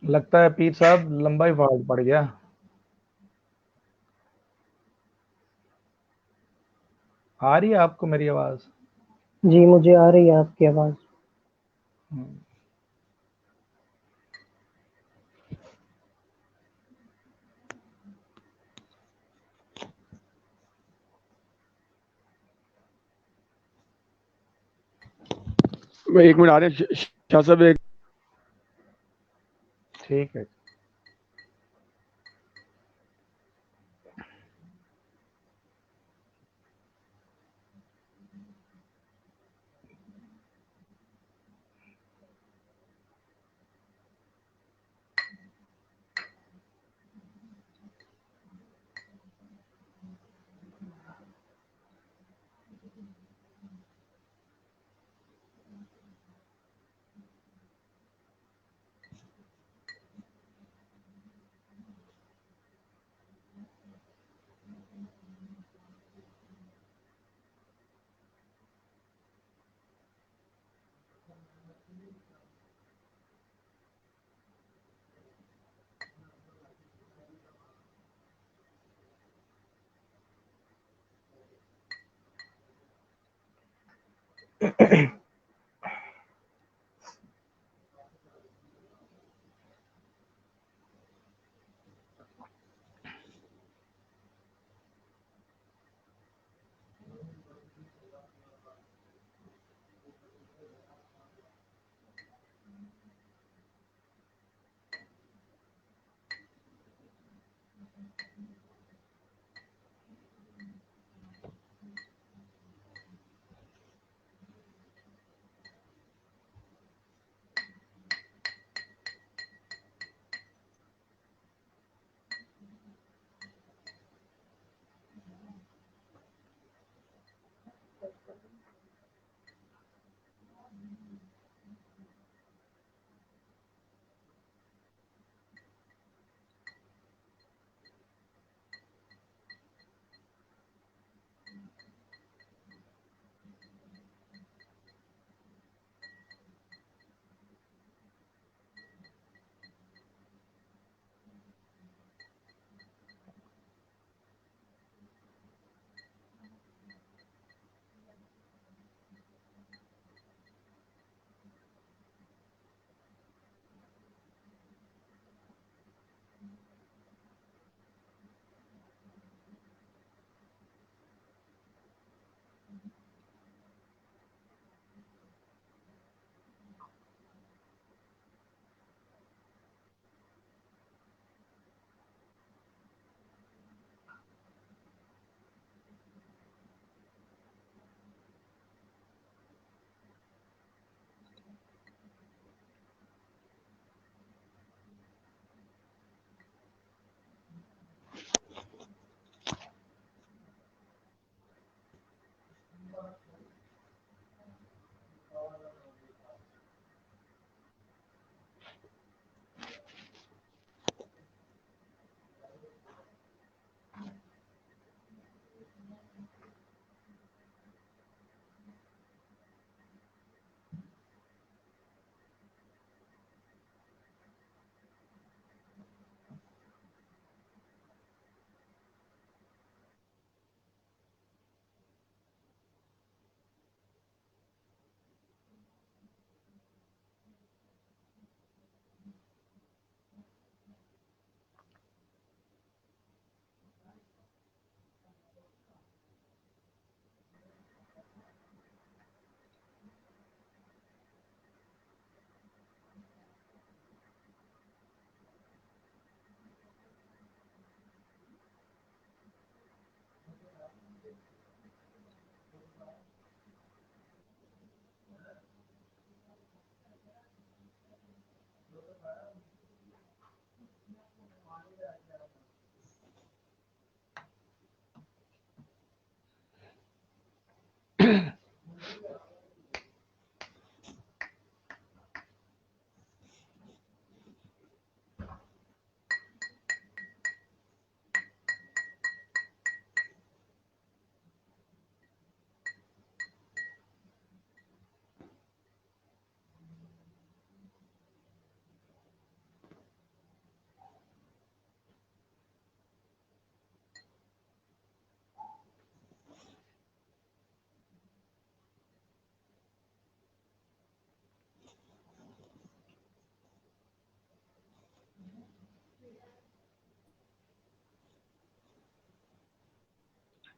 S3: لگتا ہے پیر صاحب لمبا ہی فالٹ پڑ گیا. آ رہی ہے آپ کو میری آواز؟
S4: جی مجھے آ رہی ہے آپ کی آواز.
S5: ایک منٹ آ رہے ہیں شاہ صاحب.
S3: ٹھیک ہے.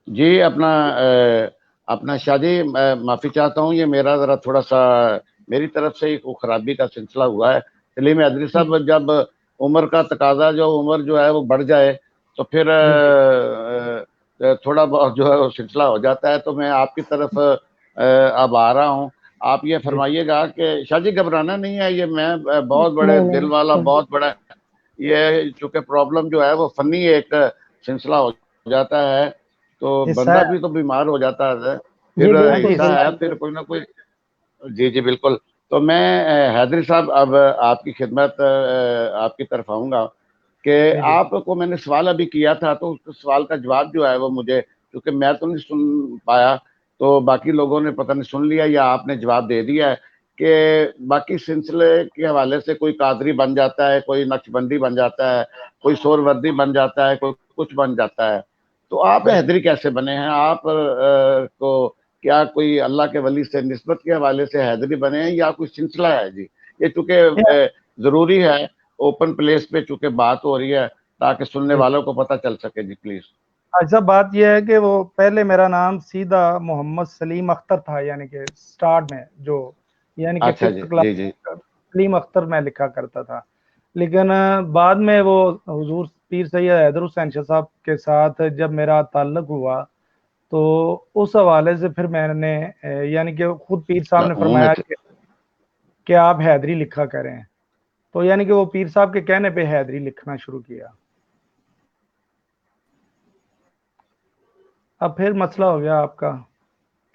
S1: جی اپنا شاہ جی معافی چاہتا ہوں، یہ میرا ذرا تھوڑا سا میری طرف سے ایک خرابی کا سلسلہ ہوا ہے۔ سلیم حیدری
S3: جی
S1: صاحب، جب عمر کا تقاضا عمر جو ہے وہ بڑھ جائے تو پھر
S3: جی
S1: تھوڑا بہت جو ہے وہ سلسلہ ہو جاتا ہے، تو میں آپ کی طرف اب آ رہا ہوں۔ آپ یہ
S3: جی
S1: فرمائیے گا کہ شاہ جی گھبرانا نہیں ہے، یہ میں بہت بڑے
S4: نہیں نہیں
S1: دل والا، بہت بڑا یہ چونکہ پرابلم جو ہے وہ فنی ایک سلسلہ ہو جاتا ہے تو
S3: حصہ
S1: بندہ
S3: ہے۔
S1: بھی تو بیمار ہو جاتا ہے،
S4: جی
S1: پھر
S4: بالکل
S1: حصہ ہے،
S4: بالکل
S1: پھر کوئی نہ کوئی۔ جی جی بالکل۔ تو میں حیدری صاحب اب آپ کی خدمت آپ کی طرف آؤں گا کہ
S3: جی جی
S1: آپ کو میں نے سوال ابھی کیا تھا، تو اس سوال کا جواب جو ہے وہ مجھے، کیونکہ میں تو نہیں سن پایا، تو باقی لوگوں نے پتہ نہیں سن لیا یا آپ نے جواب دے دیا ہے کہ باقی سلسلے کے حوالے سے کوئی قادری بن جاتا ہے، کوئی نقشبندی بن جاتا ہے، کوئی سوروردی بن جاتا ہے، کوئی کچھ بن جاتا ہے۔ تو آپ
S3: جی
S1: حیدری کیسے بنے ہیں؟ آپ کو کیا کوئی اللہ کے ولی سے نسبت کے حوالے سے حیدری بنے ہیں یا کوئی سلسلہ ہے؟ جی یہ چونکہ ضروری ہے، اوپن پلیس پہ چونکہ بات ہو رہی ہے تاکہ سننے
S3: جی
S1: والوں کو پتہ چل سکے۔ جی پلیز۔
S3: اچھا، بات یہ ہے کہ وہ پہلے میرا نام سیدھا محمد سلیم اختر تھا، یعنی کہ سٹارٹ میں یعنی کہ
S1: اچھا جی
S3: 5th کلاس
S1: جی جی
S3: سلیم اختر میں لکھا کرتا تھا، لیکن بعد میں وہ حضور پیر سید حیدر حسین شاہ صاحب کے ساتھ جب میرا تعلق ہوا تو اس حوالے سے پھر میں نے یعنی کہ خود پیر صاحب نے
S1: منہ میں
S3: فرمایا کہ آپ حیدری لکھا کریں، تو یعنی کہ وہ پیر صاحب کے کہنے پہ حیدری لکھنا شروع کیا۔ اب پھر مسئلہ ہو گیا آپ کا،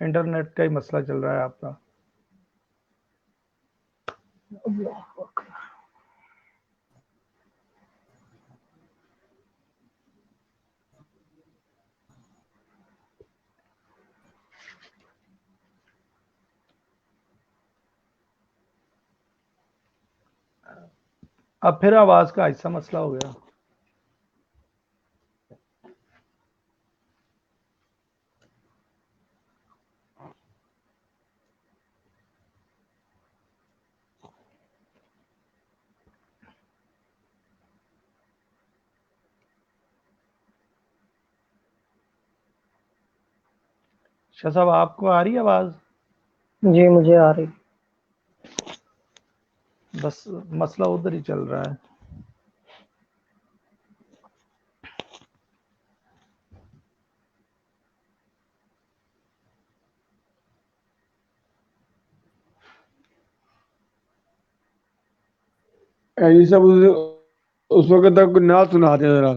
S3: انٹرنیٹ کا ہی مسئلہ چل رہا ہے آپ کا۔ اب پھر آواز کا ایسا مسئلہ ہو گیا۔ شاہ صاحب آپ کو آ رہی ہے آواز؟
S4: جی مجھے آ رہی۔
S3: بس مسئلہ ادھر ہی چل رہا ہے۔
S5: یہ سب اس وقت تک نہ سنا دیں ذرا،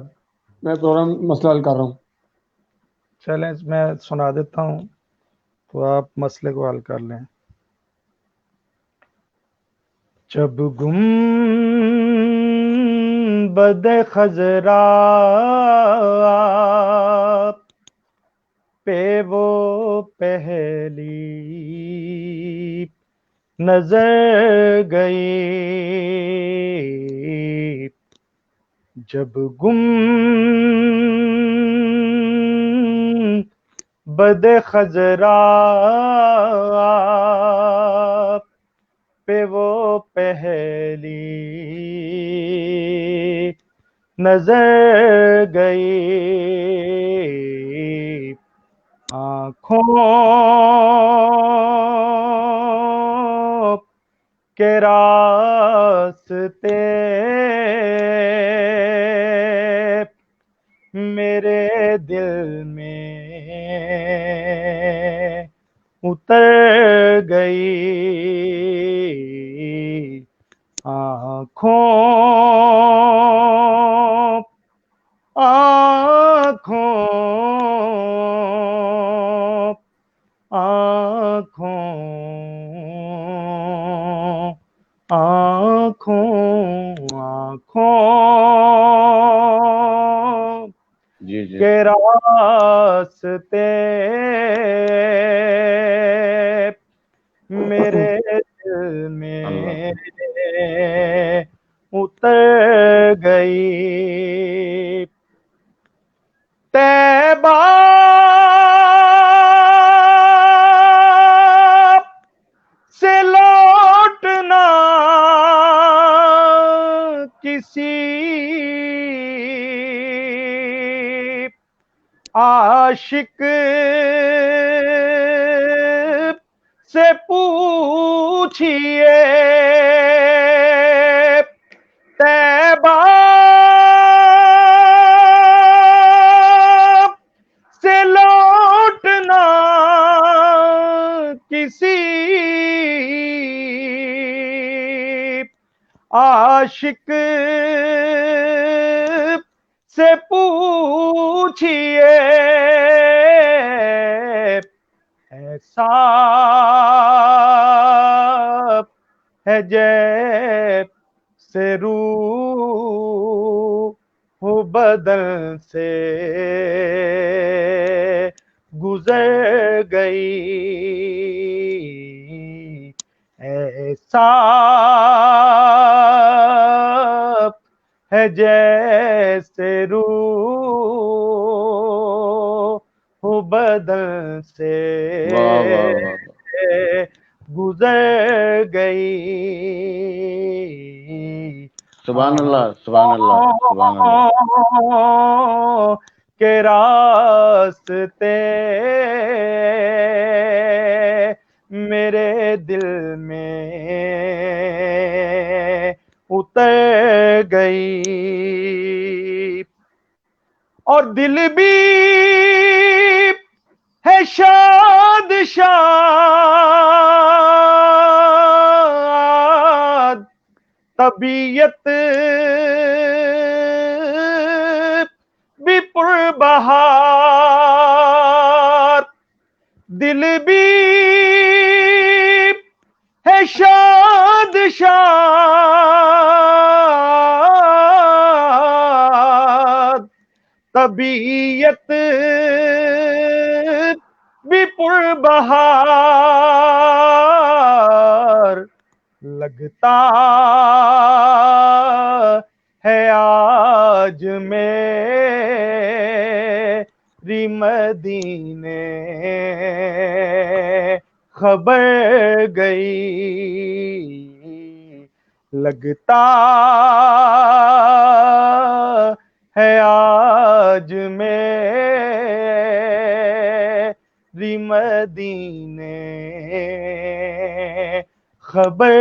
S5: میں پروگرام مسئلہ حل کر رہا ہوں۔
S3: چلیں میں سنا دیتا ہوں تو آپ مسئلے کو حل کر لیں۔ جب گنبد خضرا پہ وہ پہلی نظر گئی، جب گنبد خضرا پہ وہ پہلی نظر گئی، آنکھوں کے راستے میرے دل میں اتر گئی، آنکھوں
S1: جی جی
S3: کے راستے میرے دل میں اتر گئی، طیبہ سے لوٹنا کسی عاشق سے پوچھئے طیبہ سے لوٹنا کسی عاشق سے پوچھئے ایسا ہے جیسے روح بدن سے گزر گئی ایسا ہے جیسے روح بدن سے گزر گئی
S1: سبحان اللہ سبحان اللہ سبحان اللہ
S3: کے راستے میرے دل میں اتر گئی اور دل بھی ہے شاد شاد طبیعت بھی پربہار دل بھی ہے شاد شاد طبیعت بھی پربہار لگتا ہے آج میری مدینے خبر گئی لگتا ہے آج میری مدینے خبر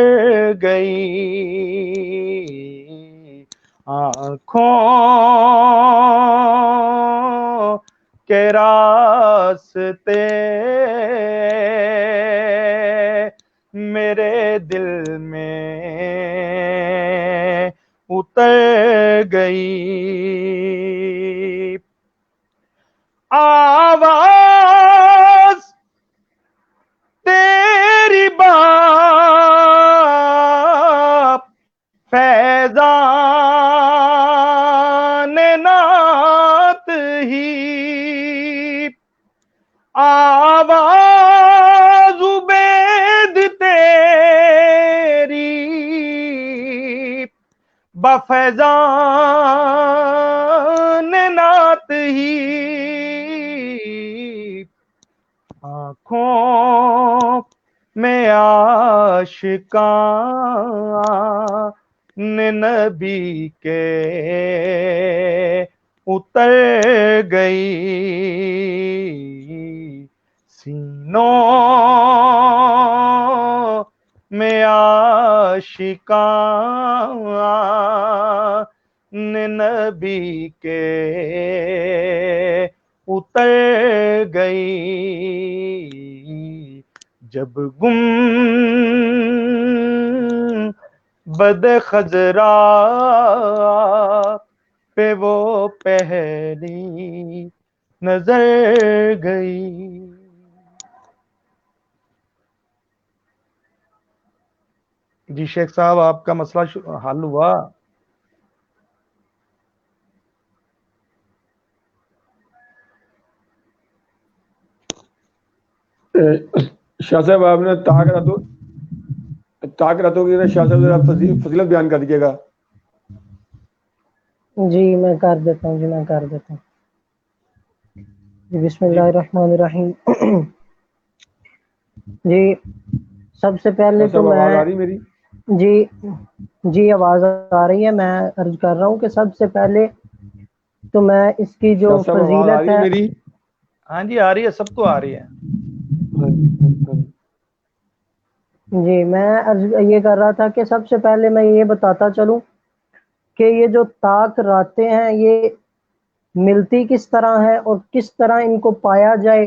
S3: گئی آنکھوں کے راستے میرے دل میں اتر گئی آواز تیری باپ فیضان نعت ہی آواز عبید تیری بفیضان نعت ہی آنکھوں میں عاشقان نبی کے اتر گئی سینوں میں عاشقان نبی کے اتر گئی جب گم بد خضرا پہ وہ پہلی نظر گئی جی شیخ صاحب آپ کا مسئلہ حل ہوا
S5: شاہ صاحب آپ نے طاق راتوں کی شاہ صاحب ذرا فضیلت بیان کر دیجیے گا
S4: جی میں کر دیتا ہوں جی بسم اللہ الرحمن الرحیم جی سب سے پہلے تو میں جی آواز آ رہی ہے میں عرض کر رہا ہوں کہ سب سے پہلے تو میں اس کی جو فضیلت ہے
S3: ہاں جی آ رہی ہے، سب کو آ رہی ہے۔
S4: جی میں یہ کر رہا تھا کہ سب سے پہلے میں یہ بتاتا چلوں کہ یہ جو طاق راتیں ہیں یہ ملتی کس طرح ہے اور کس طرح ان کو پایا جائے،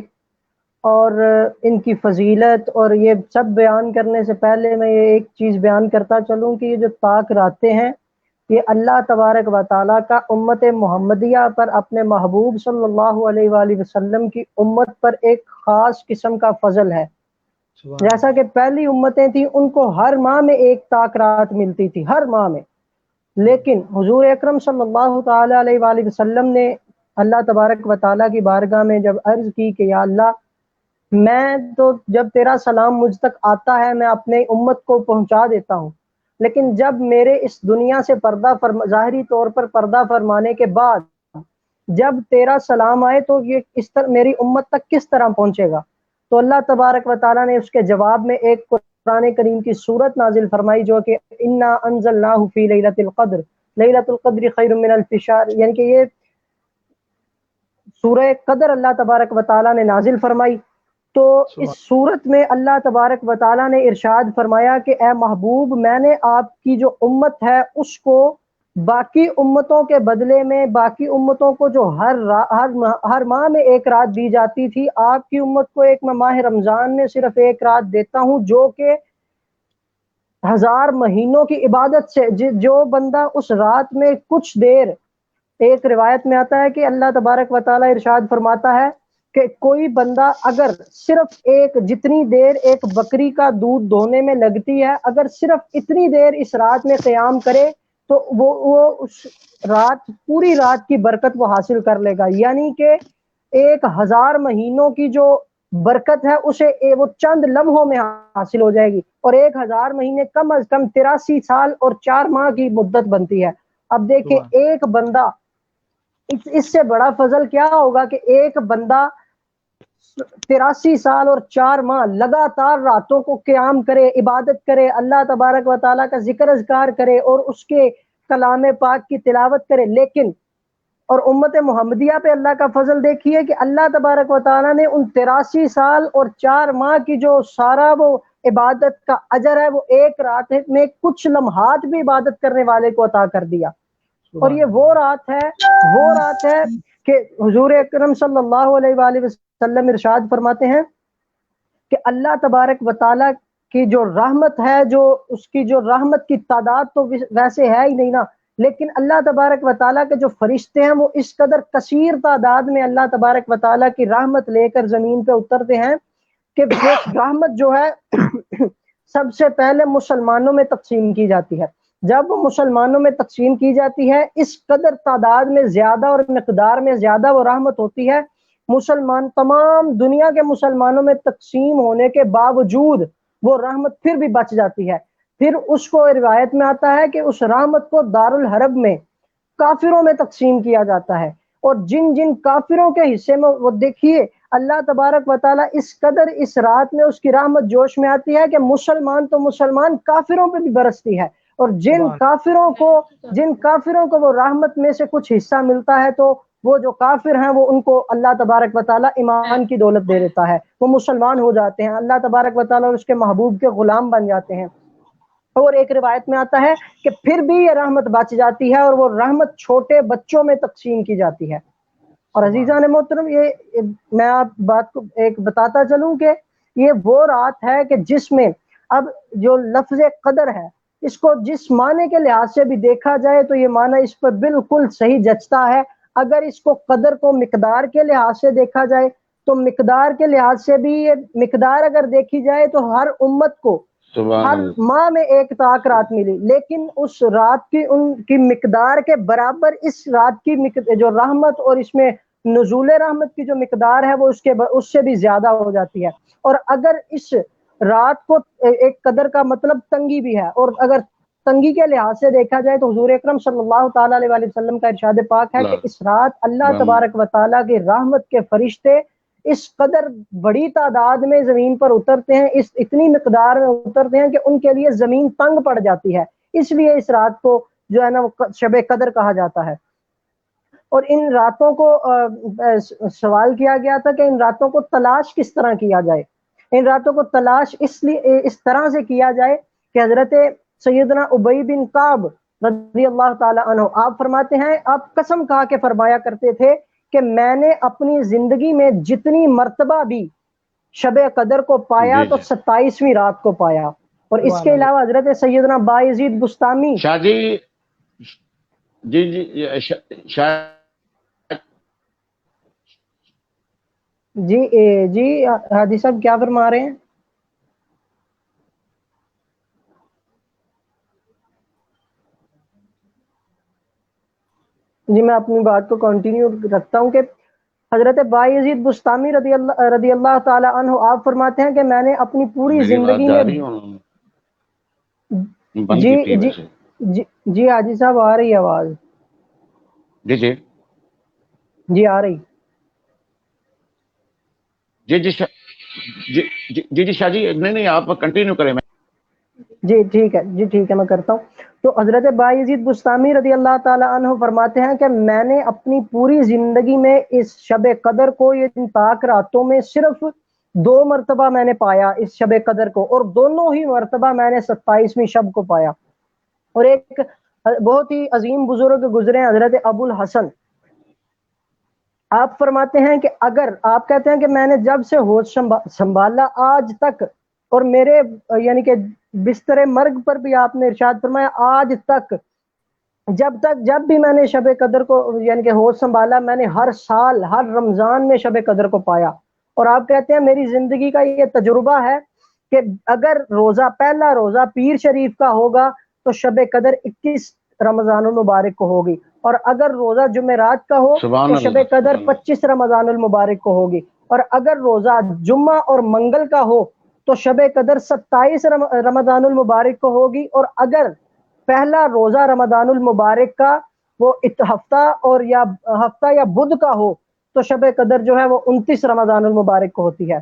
S4: اور ان کی فضیلت، اور یہ سب بیان کرنے سے پہلے میں یہ ایک چیز بیان کرتا چلوں کہ یہ جو طاق راتیں ہیں یہ اللہ تبارک و تعالیٰ کا امت محمدیہ پر، اپنے محبوب صلی اللہ علیہ وآلہ وسلم کی امت پر ایک خاص قسم کا فضل ہے۔ جیسا کہ پہلی امتیں تھیں ان کو ہر ماہ میں ایک طاق رات ملتی تھی، ہر ماہ میں، لیکن حضور اکرم صلی اللہ تعالیٰ علیہ وآلہ وسلم نے اللہ تبارک و تعالیٰ کی بارگاہ میں جب عرض کی کہ یا اللہ، میں تو جب تیرا سلام مجھ تک آتا ہے میں اپنے امت کو پہنچا دیتا ہوں، لیکن جب میرے اس دنیا سے ظاہری طور پر پردہ فرمانے کے بعد جب تیرا سلام آئے تو یہ اس طرح میری امت تک کس طرح پہنچے گا؟ تو اللہ تبارک و تعالیٰ نے اس کے جواب میں ایک قرآن کریم کی صورت نازل فرمائی جو کہ انا انزلناہ فی لیلۃ القدر، لیلۃ القدر خیر من الف شہر، یعنی کہ یہ سورہ قدر اللہ تبارک و تعالیٰ نے نازل فرمائی۔ تو اس صورت میں اللہ تبارک و تعالیٰ نے ارشاد فرمایا کہ اے محبوب، میں نے آپ کی جو امت ہے اس کو باقی امتوں کے بدلے میں، باقی امتوں کو جو ہر ماہ میں ایک رات دی جاتی تھی، آپ کی امت کو ایک ماہ رمضان میں صرف ایک رات دیتا ہوں، جو کہ 1000 مہینوں کی عبادت سے، جو بندہ اس رات میں کچھ دیر، ایک روایت میں آتا ہے کہ اللہ تبارک و تعالیٰ ارشاد فرماتا ہے کہ کوئی بندہ اگر صرف جتنی دیر ایک بکری کا دودھ دھونے میں لگتی ہے، اگر صرف اتنی دیر اس رات میں قیام کرے تو وہ اس رات، پوری رات کی برکت وہ حاصل کر لے گا، یعنی کہ 1000 مہینوں کی جو برکت ہے اسے وہ چند لمحوں میں حاصل ہو جائے گی، اور 1000 مہینے کم از کم 83 سال اور 4 ماہ کی مدت بنتی ہے۔ اب دیکھیں ایک بندہ، اس سے بڑا فضل کیا ہوگا کہ ایک بندہ 83 سال اور 4 ماہ لگاتار راتوں کو قیام کرے، عبادت کرے، اللہ تبارک و تعالیٰ کا ذکر اذکار کرے اور اس کے کلام پاک کی تلاوت کرے، لیکن اور امت محمدیہ پہ اللہ کا فضل دیکھیے کہ اللہ تبارک و تعالیٰ نے ان 83 سال اور 4 ماہ کی جو سارا وہ عبادت کا اجر ہے وہ ایک رات میں کچھ لمحات بھی عبادت کرنے والے کو عطا کر دیا۔ اور یہ وہ رات ہے کہ حضور اکرم صلی اللہ علیہ وآلہ وسلم ارشاد فرماتے ہیں کہ اللہ تبارک و تعالیٰ کی جو رحمت ہے، جو اس کی جو رحمت کی تعداد تو ویسے ہے ہی نہیں نا، لیکن اللہ تبارک و تعالیٰ کے جو فرشتے ہیں وہ اس قدر کثیر تعداد میں اللہ تبارک و تعالیٰ کی رحمت لے کر زمین پہ اترتے ہیں کہ وہ رحمت جو ہے سب سے پہلے مسلمانوں میں تقسیم کی جاتی ہے۔ جب وہ مسلمانوں میں تقسیم کی جاتی ہے، اس قدر تعداد میں زیادہ اور مقدار میں زیادہ وہ رحمت ہوتی ہے، مسلمان تمام دنیا کے مسلمانوں میں تقسیم ہونے کے باوجود وہ رحمت پھر بھی بچ جاتی ہے۔ پھر اس کو روایت میں آتا ہے کہ اس رحمت کو دارالحرب میں کافروں میں تقسیم کیا جاتا ہے، اور جن جن کافروں کے حصے میں وہ دیکھیے اللہ تبارک و تعالیٰ اس قدر اس رات میں اس کی رحمت جوش میں آتی ہے کہ مسلمان تو مسلمان کافروں پہ بھی برستی ہے، اور جن کافروں کو وہ رحمت میں سے کچھ حصہ ملتا ہے تو وہ جو کافر ہیں وہ ان کو اللہ تبارک و تعالیٰ ایمان کی دولت دے دیتا ہے، وہ مسلمان ہو جاتے ہیں، اللہ تبارک و تعالیٰ اور اس کے محبوب کے غلام بن جاتے ہیں۔ اور ایک روایت میں آتا ہے کہ پھر بھی یہ رحمت بچ جاتی ہے اور وہ رحمت چھوٹے بچوں میں تقسیم کی جاتی ہے۔ اور عزیزان محترم، یہ میں آپ بات کو ایک بتاتا چلوں کہ یہ وہ رات ہے کہ جس میں اب جو لفظ قدر ہے اس کو جس معنی کے لحاظ سے بھی دیکھا جائے تو یہ معنی اس پر بالکل صحیح جچتا ہے۔ اگر اس کو قدر کو مقدار کے لحاظ سے دیکھا جائے تو مقدار کے لحاظ سے بھی یہ مقدار اگر دیکھی جائے تو ہر امت کو ہر ماہ میں ایک طاق رات ملی، لیکن اس رات کی ان کی مقدار کے برابر اس رات کی جو رحمت اور اس میں نزول رحمت کی جو مقدار ہے وہ اس سے بھی زیادہ ہو جاتی ہے۔ اور اگر اس رات کو ایک قدر کا مطلب تنگی بھی ہے، اور اگر تنگی کے لحاظ سے دیکھا جائے تو حضور اکرم صلی اللہ تعالیٰ علیہ وآلہ وسلم کا ارشاد پاک ہے کہ اس رات اللہ تبارک و تعالیٰ کی رحمت کے فرشتے اس قدر بڑی تعداد میں زمین پر اترتے ہیں، اتنی مقدار میں اترتے ہیں کہ ان کے لیے زمین تنگ پڑ جاتی ہے، اس لیے اس رات کو جو ہے نا وہ شب قدر کہا جاتا ہے۔ اور ان راتوں کو سوال کیا گیا تھا کہ ان راتوں کو تلاش کس طرح کیا جائے. ان راتوں کو تلاش اس لیے اس طرح سے کیا جائے کہ حضرت سیدنا ابی بن کعب رضی اللہ تعالی عنہ آپ فرماتے ہیں، آپ قسم کھا کے فرمایا کرتے تھے کہ میں نے اپنی زندگی میں جتنی مرتبہ بھی شب قدر کو پایا تو 27ویں رات کو پایا. اور اس کے علاوہ حضرت سیدنا بایزید بستامی
S1: شاہ جی
S4: جی حاجی صاحب کیا فرما رہے ہیں؟ جی میں اپنی بات کو کنٹینیو رکھتا ہوں کہ حضرت بایزید بستامی رضی اللہ تعالی عنہ آپ فرماتے ہیں کہ میں نے اپنی پوری زندگی میں جی حاجی صاحب آ رہی آواز؟ جی آ رہی.
S1: جی شاہ جی نہیں آپ کنٹینیو کریں.
S4: جی ٹھیک ہے میں کرتا ہوں. تو حضرت بایزید بستامی رضی اللہ تعالی عنہ فرماتے ہیں کہ میں نے اپنی پوری زندگی میں اس شب قدر کو یہ پاک راتوں میں صرف 2 مرتبہ میں نے پایا اس شب قدر کو، اور دونوں ہی مرتبہ میں نے 27ویں شب کو پایا. اور ایک بہت ہی عظیم بزرگ گزرے حضرت ابو الحسن، آپ فرماتے ہیں کہ اگر آپ کہتے ہیں کہ میں نے جب سے ہوش سنبھالا آج تک، اور میرے یعنی کہ بستر مرگ پر بھی آپ نے ارشاد فرمایا آج تک جب بھی میں نے شب قدر کو یعنی کہ ہوش سنبھالا، میں نے ہر سال ہر رمضان میں شب قدر کو پایا. اور آپ کہتے ہیں میری زندگی کا یہ تجربہ ہے کہ اگر پہلا روزہ پیر شریف کا ہوگا تو شب قدر 21 رمضان المبارک کو ہوگی، اور اگر روزہ جمعرات کا ہو تو شب قدر 25 رمضان المبارک کو ہوگی، اور اگر روزہ جمعہ اور منگل کا ہو تو شب قدر 27 رمضان المبارک کو ہوگی، اور اگر پہلا روزہ رمضان المبارک کا وہ ہفتہ یا بدھ کا ہو تو شب قدر جو ہے وہ 29 رمضان المبارک کو ہوتی ہے.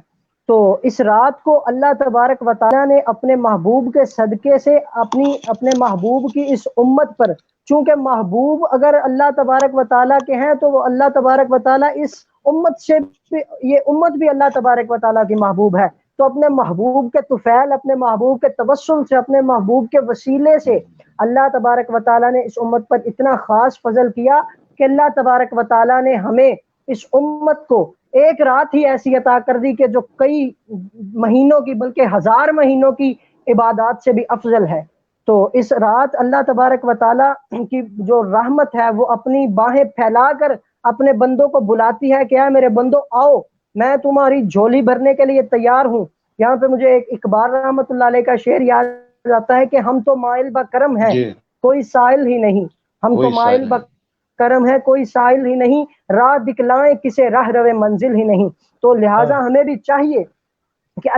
S4: تو اس رات کو اللہ تبارک و تعالیٰ نے اپنے محبوب کے صدقے سے اپنے محبوب کی اس امت پر، چونکہ محبوب اگر اللہ تبارک و تعالیٰ کے ہیں تو وہ اللہ تبارک و تعالیٰ اس امت سے یہ امت بھی اللہ تبارک و تعالیٰ کی محبوب ہے، تو اپنے محبوب کے طفیل، اپنے محبوب کے توسل سے، اپنے محبوب کے وسیلے سے اللہ تبارک و تعالیٰ نے اس امت پر اتنا خاص فضل کیا کہ اللہ تبارک و تعالیٰ نے ہمیں اس امت کو ایک رات ہی ایسی عطا کر دی کہ جو کئی مہینوں کی بلکہ 1000 مہینوں کی عبادات سے بھی افضل ہے. تو اس رات اللہ تبارک و تعالیٰ کی جو رحمت ہے وہ اپنی باہیں پھیلا کر اپنے بندوں کو بلاتی ہے کہ اے میرے بندوں آؤ، میں تمہاری جھولی بھرنے کے لیے تیار ہوں. یہاں پہ مجھے ایک اقبال رحمت اللہ علیہ کا شعر یاد آتا ہے کہ ہم تو مائل بکرم ہے کوئی سائل ہی نہیں، ہم تو مائل بکرم ہے کوئی سائل ہی نہیں، راہ دکھلائیں کسے راہ روے منزل ہی نہیں. تو لہٰذا ہمیں بھی چاہیے کہ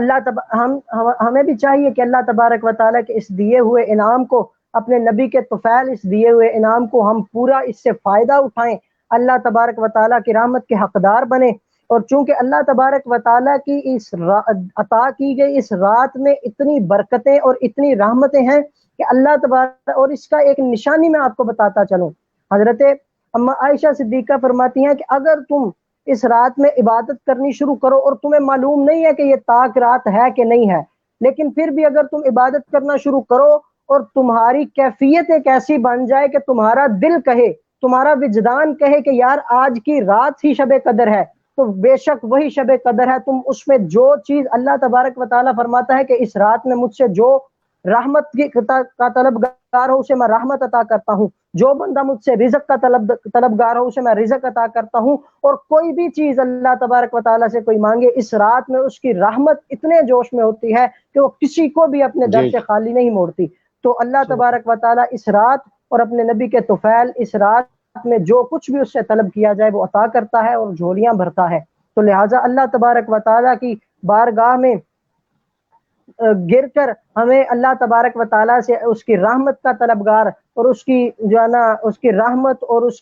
S4: ہمیں بھی چاہیے کہ اللہ تبارک و تعالیٰ کے اس دیے ہوئے انعام کو، اپنے نبی کے طفیل اس دیے ہوئے انعام کو ہم پورا اس سے فائدہ اٹھائیں، اللہ تبارک و تعالیٰ کی رحمت کے حقدار بنیں. اور چونکہ اللہ تبارک و تعالیٰ کی اس عطا کی گئی اس رات میں اتنی برکتیں اور اتنی رحمتیں ہیں کہ اللہ تبارک، اور اس کا ایک نشانی میں آپ کو بتاتا چلوں، حضرت اما عائشہ صدیقہ فرماتی ہیں کہ اگر تم اس رات میں عبادت کرنی شروع کرو اور تمہیں معلوم نہیں ہے کہ یہ تاک رات ہے کہ نہیں ہے، لیکن پھر بھی اگر تم عبادت کرنا شروع کرو اور تمہاری کیفیت ایک ایسی بن جائے کہ تمہارا دل کہے، تمہارا وجدان کہے کہ یار آج کی رات ہی شب قدر ہے، تو بے شک وہی شب قدر ہے. تم اس میں جو چیز اللہ تبارک و تعالیٰ فرماتا ہے کہ اس رات میں مجھ سے جو رحمت کا طلبگار ہو اسے میں رحمت عطا کرتا ہوں، جو بندہ مجھ سے رزق کا طلبگار ہو اسے میں رزق عطا کرتا ہوں، اور کوئی بھی چیز اللہ تبارک و تعالیٰ سے کوئی مانگے اس رات میں اس کی رحمت اتنے جوش میں ہوتی ہے کہ وہ کسی کو بھی اپنے در سے خالی نہیں موڑتی. تو اللہ تبارک و تعالیٰ اس رات اور اپنے نبی کے طفیل اس رات میں جو کچھ بھی اس سے طلب کیا جائے وہ عطا کرتا ہے اور جھولیاں بھرتا ہے. تو لہٰذا اللہ تبارک و تعالیٰ کی بارگاہ میں گر کر ہمیں اللہ تبارک و تعالیٰ سے اس کی رحمت کا طلبگار اور اس کی جو ہے نا اس کی رحمت اور اس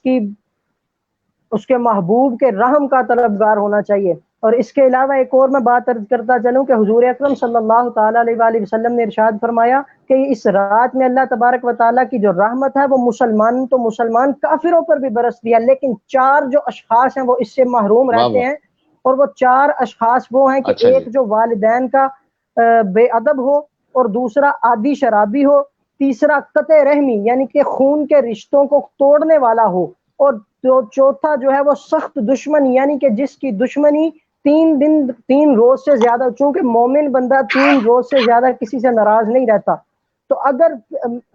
S4: کے محبوب کے رحم کا طلبگار ہونا چاہیے. اور اس کے علاوہ ایک اور میں بات عرض کرتا چلوں کہ حضور اکرم صلی اللہ تعالیٰ علیہ وآلہ وسلم نے ارشاد فرمایا کہ اس رات میں اللہ تبارک و تعالیٰ کی جو رحمت ہے وہ مسلمان کافروں پر بھی برستی ہے، لیکن 4 جو اشخاص ہیں وہ اس سے محروم
S1: واہ
S4: رہتے
S1: واہ،
S4: ہیں، اور وہ 4 اشخاص وہ ہیں کہ
S1: اچھا جی،
S4: ایک جو والدین کا بے ادب ہو، اور دوسرا عادی شرابی ہو، تیسرا قطع رحمی یعنی کہ خون کے رشتوں کو توڑنے والا ہو، اور چوتھا جو ہے وہ سخت دشمن یعنی کہ جس کی دشمنی 3 روز سے زیادہ، چونکہ مومن بندہ 3 روز سے زیادہ کسی سے ناراض نہیں رہتا، تو اگر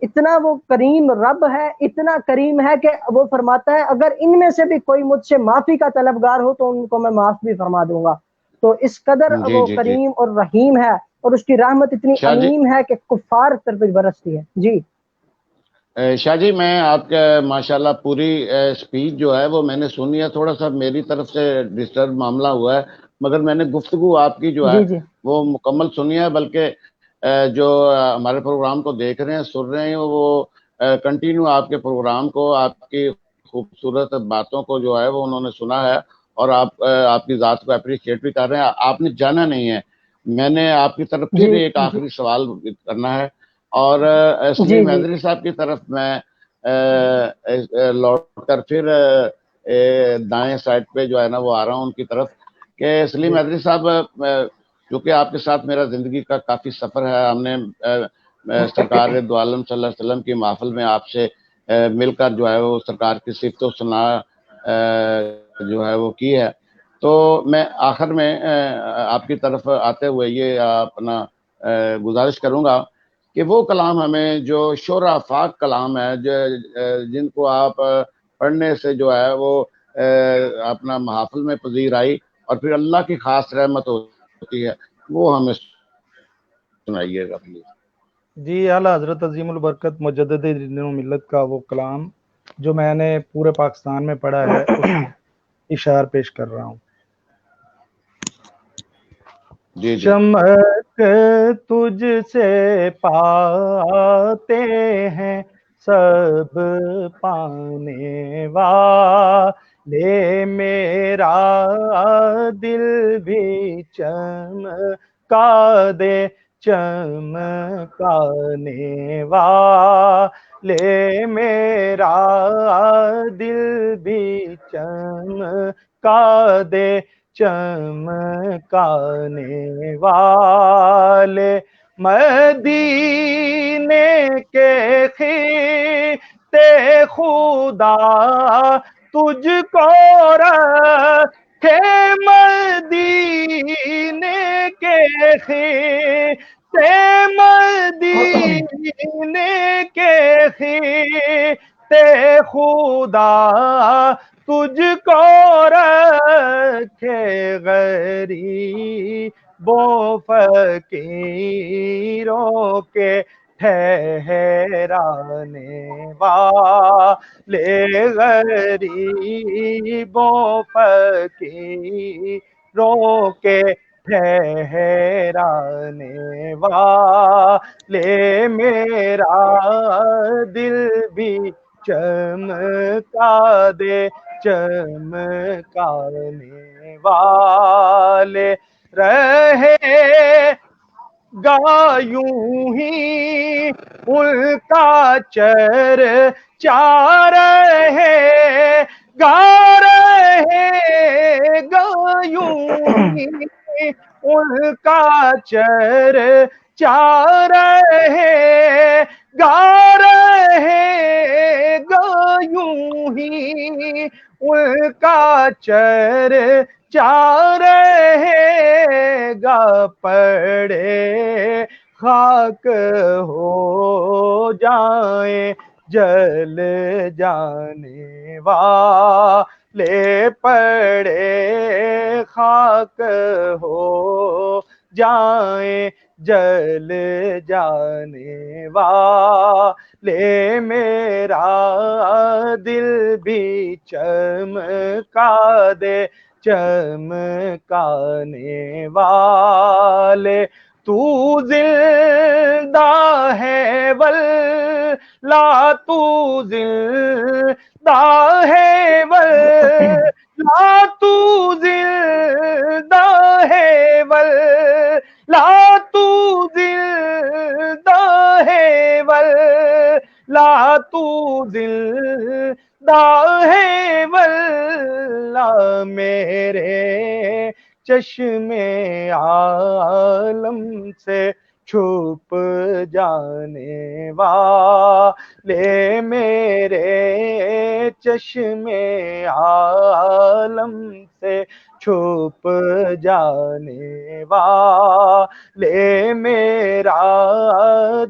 S4: اتنا وہ کریم رب ہے، اتنا کریم ہے کہ وہ فرماتا ہے اگر ان میں سے بھی کوئی مجھ سے معافی کا طلبگار ہو تو ان کو میں معاف بھی فرما دوں گا. تو اس قدر
S1: جی
S4: وہ
S1: جی جی،
S4: کریم اور رحیم ہے، اور اس کی رحمت اتنی
S1: شاہ جی،
S4: عمیم ہے کہ کفار پر بھی برستی ہے. جی
S1: شاہ جی میں آپ کا ماشاءاللہ پوری سپیچ جو ہے وہ میں نے سنی ہے، تھوڑا سا میری طرف سے ڈسٹرب معاملہ ہوا ہے، مگر میں نے گفتگو آپ کی جو ہے
S4: جی جی
S1: وہ مکمل سنی ہے، بلکہ جو ہمارے پروگرام کو دیکھ رہے ہیں، سن رہے ہیں، وہ کنٹینیو آپ کے پروگرام کو، آپ کی خوبصورت باتوں کو جو ہے وہ انہوں نے سنا ہے، اور آپ کی ذات کو اپریشیٹ بھی کر رہے ہیں. آپ نے جانا نہیں ہے، میں نے آپ کی طرف پھر
S4: جی
S1: ایک
S4: جی
S1: آخری سوال کرنا ہے، اور
S4: جی
S1: سلیم
S4: جی
S1: حیدری صاحب کی طرف میں لوٹ کر پھر دائیں سائڈ پہ جو ہے نا وہ آ رہا ہوں ان کی طرف، کہ سلیم
S3: جی
S1: حیدری صاحب، چونکہ آپ کے ساتھ میرا زندگی کا کافی سفر ہے، ہم نے سرکار دو عالم صلی اللہ علیہ وسلم کی محفل میں آپ سے مل کر جو ہے وہ سرکار کی صفت و ثنا جو ہے وہ کی ہے. تو میں آخر میں آپ کی طرف آتے ہوئے یہ اپنا گزارش کروں گا کہ وہ کلام ہمیں جو شور آفاق کلام ہے، جن کو آپ پڑھنے سے جو ہے وہ اپنا محافل میں پذیر آئی اور پھر اللہ کی خاص رحمت ہوتی ہے، وہ ہمیں سنائیے گا پلیز.
S3: جی اعلیٰ حضرت عظیم البرکت مجدد دین و ملت کا وہ کلام جو میں نے پورے پاکستان میں پڑھا ہے اس اشعار پیش کر رہا ہوں.
S1: جی جی،
S3: چمک تجھ سے پاتے ہیں سب پانے والے، میرا دل بھی چمکا دے چمکانے والے، میرا دل بھی چمکا دے چمکانے والے. مدینے کے خطے خدا تجھ کو رکھے، مدینے کے خطے، مدینے کے خطے خدا تجھ کو رکھے، غریبوں فقیروں کے ٹھہرانے والے، غریبوں فقیروں کے ٹھہرانے والے، میرا دل بھی چمکا دے چمکانے والے. رہے گا یوں ہی ان کا چرچا، رہے گا یوں ہی ان کا چرچا، رہے گا یوں ہی ان کا چرچا، رہے گا پڑے خاک ہو جائیں جل جانے والے، پڑے خاک ہو جائیں جل جانے والے، میرا دل بھی چمکا دے چمکانے والے. تو زندہ ہے واللہ تو زندہ ہے واللہ تو زندہ لا تو زندہ ہے واللہ میرے چشم عالم سے چھپ جانے والے میرے چشم عالم سے چھپ جانے والے میرا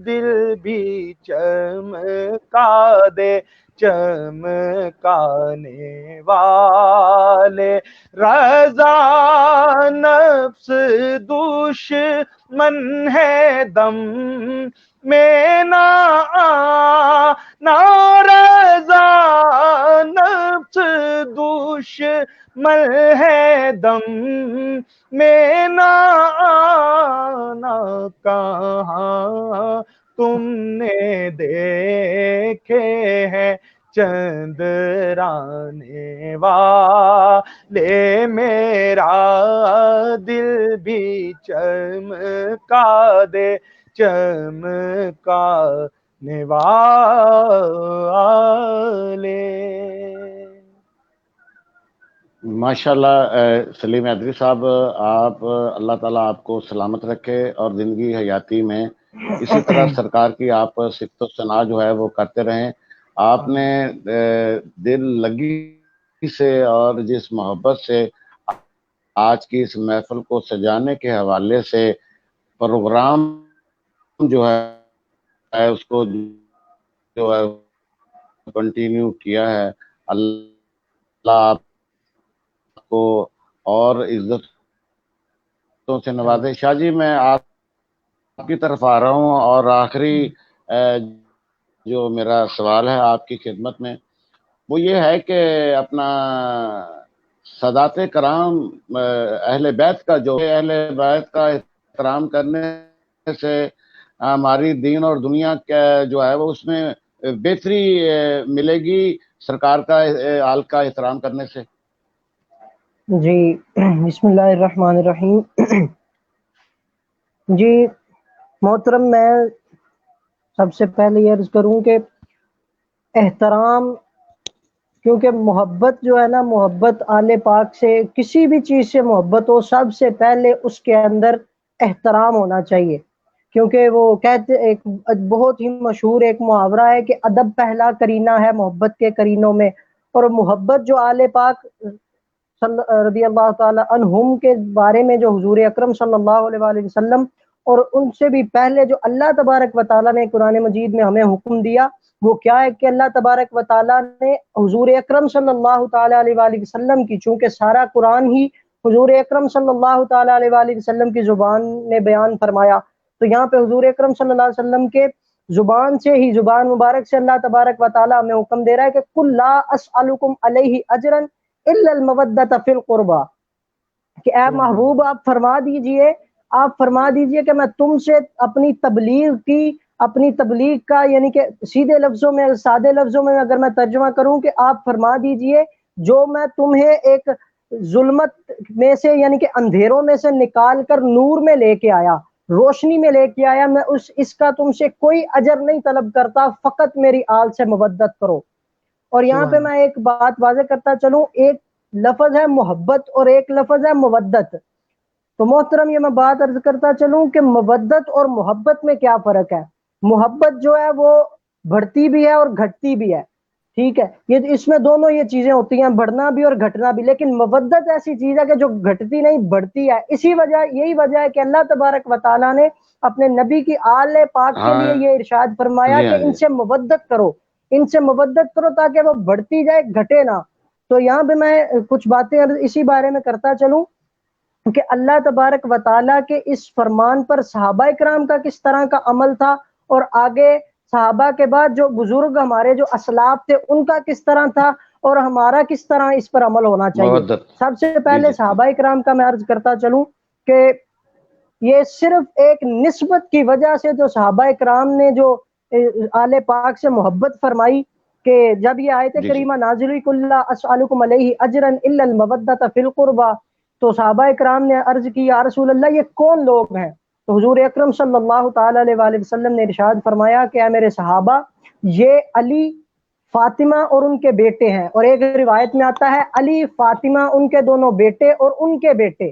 S3: دل بھی چمکا دے چمکانے والے رضا نفس دشمن ہے دم میں نہ آنا رضا نفس دشمن ہے دم میں نہ آنا کہاں تم نے دیکھے ہیں چندرانے والے میرا دل بھی چمکا دے چمکانے والے.
S1: ماشاءاللہ سلیم ادری صاحب، آپ اللہ تعالیٰ آپ کو سلامت رکھے اور زندگی حیاتی میں اسی طرح سرکار کی آپ صفت و ثنا جو ہے وہ کرتے رہیں. آپ نے دل لگی سے اور جس محبت سے آج کی اس محفل کو سجانے کے حوالے سے پروگرام جو ہے اس کو جو ہے کنٹینیو کیا ہے، اللہ آپ کو اور عزتوں سے نوازے. شاہ جی میں آپ کی طرف آ رہا ہوں اور آخری جو میرا سوال ہے آپ کی خدمت میں وہ یہ ہے کہ اپنا سادات کرام اہل بیت کا جو اہل بیت کا احترام کرنے سے ہماری دین اور دنیا کا جو ہے وہ اس میں بہتری ملے گی سرکار کا آل کا احترام کرنے سے.
S4: جی بسم اللہ الرحمن الرحیم. جی محترم، میں سب سے پہلے یہ عرض کروں کہ احترام، کیونکہ محبت جو ہے نا، محبت آل پاک سے کسی بھی چیز سے محبت ہو، سب سے پہلے اس کے اندر احترام ہونا چاہیے. کیونکہ وہ کہتے، ایک بہت ہی مشہور ایک محاورہ ہے کہ ادب پہلا کرینہ ہے محبت کے کرینوں میں. اور محبت جو آل پاک رضی اللہ تعالی عنہم کے بارے میں جو حضور اکرم صلی اللہ علیہ وآلہ وسلم اور ان سے بھی پہلے جو اللہ تبارک و تعالیٰ نے قرآن مجید میں ہمیں حکم دیا، وہ کیا ہے کہ اللہ تبارک و تعالیٰ نے حضور اکرم صلی اللہ تعالیٰ علیہ وآلہ وسلم کی، چونکہ سارا قرآن ہی حضور اکرم صلی اللہ تعالیٰ علیہ وآلہ وسلم کی زبان نے بیان فرمایا، تو یہاں پہ حضور اکرم صلی اللہ علیہ وسلم کے زبان سے ہی، زبان مبارک سے اللہ تبارک و تعالیٰ ہمیں حکم دے رہا ہے کہ قُل لَا أَسْأَلُكُمْ عَلَيْهِ أَجْرًا إِلَّا الْمَوَدَّةَ فِي الْقُرْبَى، کہ اے محبوب آپ فرما دیجئے کہ میں تم سے اپنی تبلیغ کا، یعنی کہ سیدھے لفظوں میں، سادے لفظوں میں اگر میں ترجمہ کروں کہ آپ فرما دیجئے جو میں تمہیں ایک ظلمت میں سے، یعنی کہ اندھیروں میں سے نکال کر نور میں لے کے آیا، روشنی میں لے کے آیا، میں اس کا تم سے کوئی اجر نہیں طلب کرتا، فقط میری آل سے مودت کرو. اور یہاں پہ میں ایک بات واضح کرتا چلوں، ایک لفظ ہے محبت اور ایک لفظ ہے مودت. تو محترم یہ میں بات عرض کرتا چلوں کہ مودت اور محبت میں کیا فرق ہے. محبت جو ہے وہ بڑھتی بھی ہے اور گھٹتی بھی ہے، ٹھیک ہے، یہ اس میں دونوں یہ چیزیں ہوتی ہیں، بڑھنا بھی اور گھٹنا بھی. لیکن مودت ایسی چیز ہے کہ جو گھٹتی نہیں بڑھتی ہے. یہی وجہ ہے کہ اللہ تبارک و تعالیٰ نے اپنے نبی کی آل پاک کے لیے یہ ارشاد فرمایا کہ ان سے مودت کرو، تاکہ وہ بڑھتی جائے، گھٹے نہ. تو یہاں پہ میں کچھ باتیں اسی بارے میں کرتا چلوں کہ اللہ تبارک و تعالیٰ کے اس فرمان پر صحابہ کرام کا کس طرح کا عمل تھا، اور آگے صحابہ کے بعد جو بزرگ ہمارے جو اسلاف تھے ان کا کس طرح تھا، اور ہمارا کس طرح اس پر عمل ہونا چاہیے. سب سے پہلے صحابہ کرام کا میں عرض کرتا چلوں کہ یہ صرف ایک نسبت کی وجہ سے جو صحابہ کرام نے جو آل پاک سے محبت فرمائی، کہ جب یہ آیت کریمہ نازل ہوئی قُل لَا أَسْأَلُكُمْ عَلَيْهِ أَجْرًا إِلَّا الْمَوَدَّةَ فِي الْقُرْبَى، تو صحابہ کرام نے عرض کی یا رسول اللہ یہ کون لوگ ہیں؟ تو حضور اکرم صلی اللہ تعالی علیہ وآلہ وسلم نے ارشاد فرمایا کہ اے میرے صحابہ، یہ علی فاطمہ اور ان کے بیٹے ہیں، اور ایک روایت میں آتا ہے علی فاطمہ ان کے دونوں بیٹے اور ان کے بیٹے،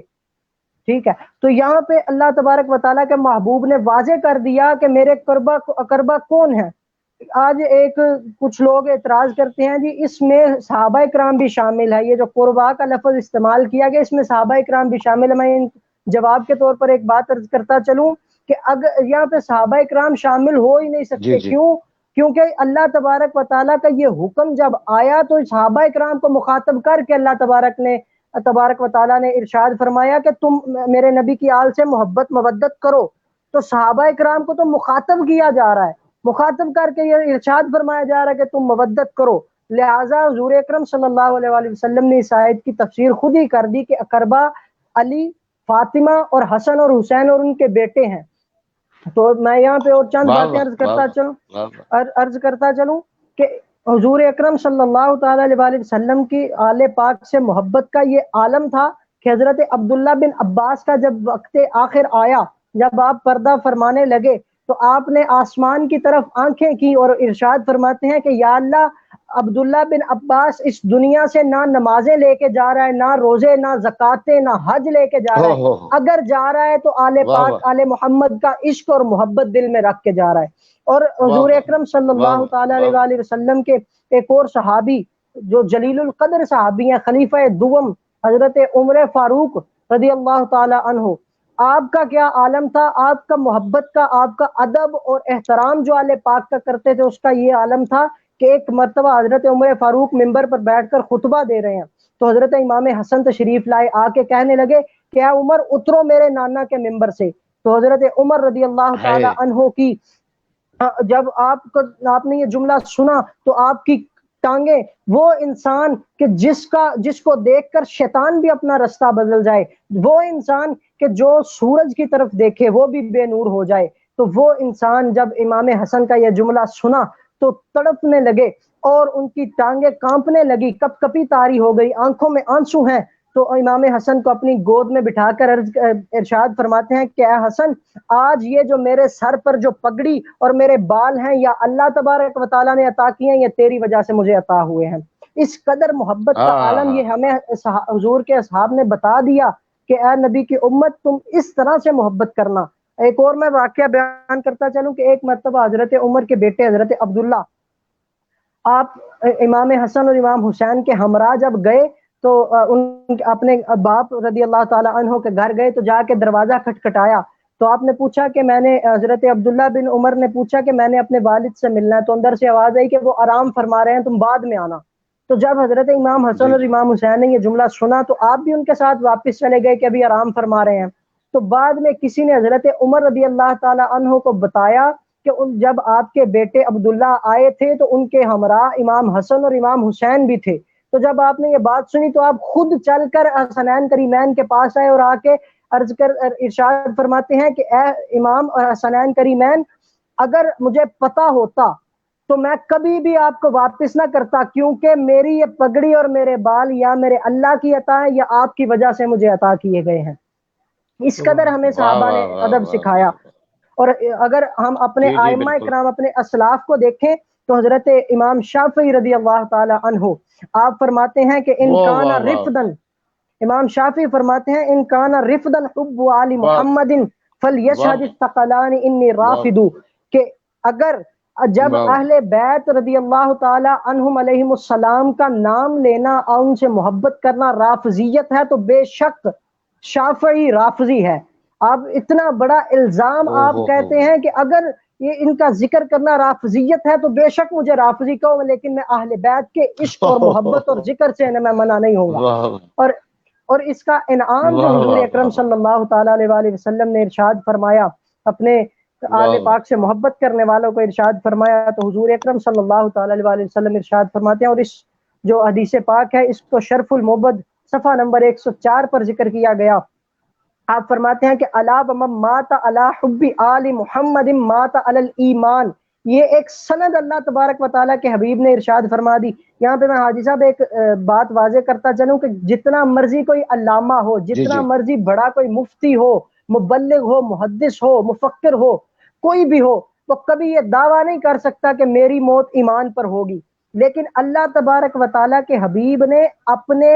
S4: ٹھیک ہے۔ تو یہاں پہ اللہ تبارک و تعالیٰ کے محبوب نے واضح کر دیا کہ میرے اقربا کون ہیں۔ آج کچھ لوگ اعتراض کرتے ہیں جی اس میں صحابہ کرام بھی شامل ہے، یہ جو قربا کا لفظ استعمال کیا گیا اس میں صحابہ کرام بھی شامل ہے۔ میں جواب کے طور پر ایک بات عرض کرتا چلوں کہ اگر یہاں پہ صحابہ کرام شامل ہو ہی نہیں سکتے، کیوں؟ کیونکہ اللہ تبارک و تعالیٰ کا یہ حکم جب آیا تو صحابہ کرام کو مخاطب کر کے اللہ تبارک و تعالیٰ نے ارشاد فرمایا کہ تم میرے نبی کی آل سے محبت مودت کرو، تو صحابہ کرام کو تو مخاطب کیا جا رہا ہے، مخاطب کر کے یہ ارشاد فرمایا جا رہا ہے کہ تم مودت کرو۔ لہٰذا حضور اکرم صلی اللہ علیہ وآلہ وسلم نے اس آیت کی تفسیر خود ہی کر دی کہ اقربا علی، فاطمہ اور حسن اور حسین اور ان کے بیٹے ہیں۔ تو میں یہاں پہ اور چند باتیں عرض کرتا چلوں کہ حضور اکرم صلی اللہ تعالی علیہ وآلہ وسلم کی آل پاک سے محبت کا یہ عالم تھا کہ حضرت عبداللہ بن عباس کا جب وقت آخر آیا، جب آپ پردہ فرمانے لگے تو آپ نے آسمان کی طرف آنکھیں کی اور ارشاد فرماتے ہیں کہ یا اللہ، عبداللہ بن عباس اس دنیا سے نہ نمازیں لے کے جا رہا ہے، نہ روزے، نہ زکاتیں، نہ حج لے کے جا رہا ہے، اگر جا رہا ہے تو آل پاک آل محمد کا عشق اور محبت دل میں رکھ کے جا رہا ہے۔ اور حضور اکرم صلی اللہ تعالی علیہ وآلہ وسلم کے ایک اور صحابی جو جلیل القدر صحابی ہیں، خلیفہ دوم حضرت عمر فاروق رضی اللہ تعالی عنہ، آپ کا کیا عالم تھا، آپ کا محبت کا، آپ کا ادب اور احترام جو آل پاک کا کرتے تھے اس کا یہ عالم تھا کہ ایک مرتبہ حضرت عمر فاروق ممبر پر بیٹھ کر خطبہ دے رہے ہیں تو حضرت امام حسن تشریف لائے، آ کے کہنے لگے کہ اے عمر اترو میرے نانا کے ممبر سے۔ تو حضرت عمر رضی اللہ تعالی عنہ کی جب آپ نے یہ جملہ سنا تو آپ کی ٹانگیں، وہ انسان کہ جس کو دیکھ کر شیطان بھی اپنا رستہ بدل جائے، وہ انسان کہ جو سورج کی طرف دیکھے وہ بھی بے نور ہو جائے، تو وہ انسان جب امام حسن کا یہ جملہ سنا تو تڑپنے لگے اور ان کی ٹانگیں کانپنے لگی، کپ کپی طاری ہو گئی، آنکھوں میں آنسو ہیں۔ تو امام حسن کو اپنی گود میں بٹھا کر ارشاد فرماتے ہیں کہ اے حسن، آج یہ جو میرے سر پر جو پگڑی اور میرے بال ہیں یا اللہ تبارک و تعالیٰ نے عطا کیے ہیں، یہ تیری وجہ سے مجھے عطا ہوئے ہیں۔ اس قدر محبت کا عالم یہ ہمیں حضور کے اصحاب نے بتا دیا کہ اے نبی کی امت، تم اس طرح سے محبت کرنا۔ ایک اور میں واقعہ بیان کرتا چلوں کہ ایک مرتبہ حضرت عمر کے بیٹے حضرت عبداللہ، آپ امام حسن اور امام حسین کے ہمراہ جب گئے تو اپنے باپ رضی اللہ تعالی عنہ کے گھر گئے تو جا کے دروازہ کھٹکھٹایا تو آپ نے پوچھا کہ میں نے حضرت عبداللہ بن عمر نے پوچھا کہ میں نے اپنے والد سے ملنا ہے، تو اندر سے آواز آئی کہ وہ آرام فرما رہے ہیں، تم بعد میں آنا۔ تو جب حضرت امام حسن اور امام حسین نے یہ جملہ سنا تو آپ بھی ان کے ساتھ واپس چلے گئے کہ ابھی آرام فرما رہے ہیں۔ تو بعد میں کسی نے حضرت عمر رضی اللہ تعالی عنہ کو بتایا کہ جب آپ کے بیٹے عبداللہ آئے تھے تو ان کے ہمراہ امام حسن اور امام حسین بھی تھے۔ تو جب آپ نے یہ بات سنی تو آپ خود چل کر حسنین کریمین کے پاس آئے اور آ کے عرض کر ارشاد فرماتے ہیں کہ اے امام اور حسنین کریمین، اگر مجھے پتا ہوتا تو میں کبھی بھی آپ کو واپس نہ کرتا، کیونکہ میری یہ پگڑی اور میرے بال یا میرے اللہ کی عطا ہے یا آپ کی وجہ سے مجھے عطا کیے گئے ہیں۔ اس قدر ہمیں صحابہ نے ادب سکھایا۔ اور اگر ہم اپنے ائمہ کرام، اپنے اسلاف کو دیکھیں تو حضرت امام شافعی رضی اللہ تعالی عنہ آپ فرماتے ہیں کہ ان کان رفدن، امام شافعی فرماتے ہیں ان کان رفدن حب آل محمد فلیشہد الثقلان انی رافد، کہ اگر جب اہل بیت رضی اللہ تعالی عنہم علیہم السلام کا نام لینا اور ان سے محبت کرنا رافضیت ہے تو بے شک شافعی رافضی ہے۔ آپ اتنا بڑا الزام آپ کہتے ہیں کہ اگر یہ ان کا ذکر کرنا رافضیت ہے تو بے شک مجھے رافضی کہو، لیکن میں اہل بیت کے عشق اور محبت اور ذکر سے میں منع نہیں ہوں گا۔ اور اس کا انعام جو حضور اکرم صلی اللہ تعالی علیہ وآلہ وسلم نے ارشاد فرمایا، اپنے آل پاک سے محبت کرنے والوں کو ارشاد فرمایا، تو حضور اکرم صلی اللہ تعالی علیہ وآلہ وسلم ارشاد فرماتے ہیں، اور اس جو حدیث پاک ہے اس کو شرف المعبد صفحہ نمبر 104 پر ذکر کیا گیا۔ آپ فرماتے ہیں کہ الا بمن مات علی حب آل محمد مات علی الایمان، یہ ایک سند اللہ تبارک و تعالیٰ کے حبیب نے ارشاد فرما دی۔ یہاں پہ میں حاجی صاحب ایک بات واضح کرتا چلوں کہ جتنا مرضی کوئی علامہ ہو، جتنا مرضی بڑا کوئی مفتی ہو، مبلغ ہو، محدث ہو، مفکر ہو، کوئی بھی ہو، وہ کبھی یہ دعویٰ نہیں کر سکتا کہ میری موت ایمان پر ہوگی، لیکن اللہ تبارک و تعالیٰ کے حبیب نے اپنے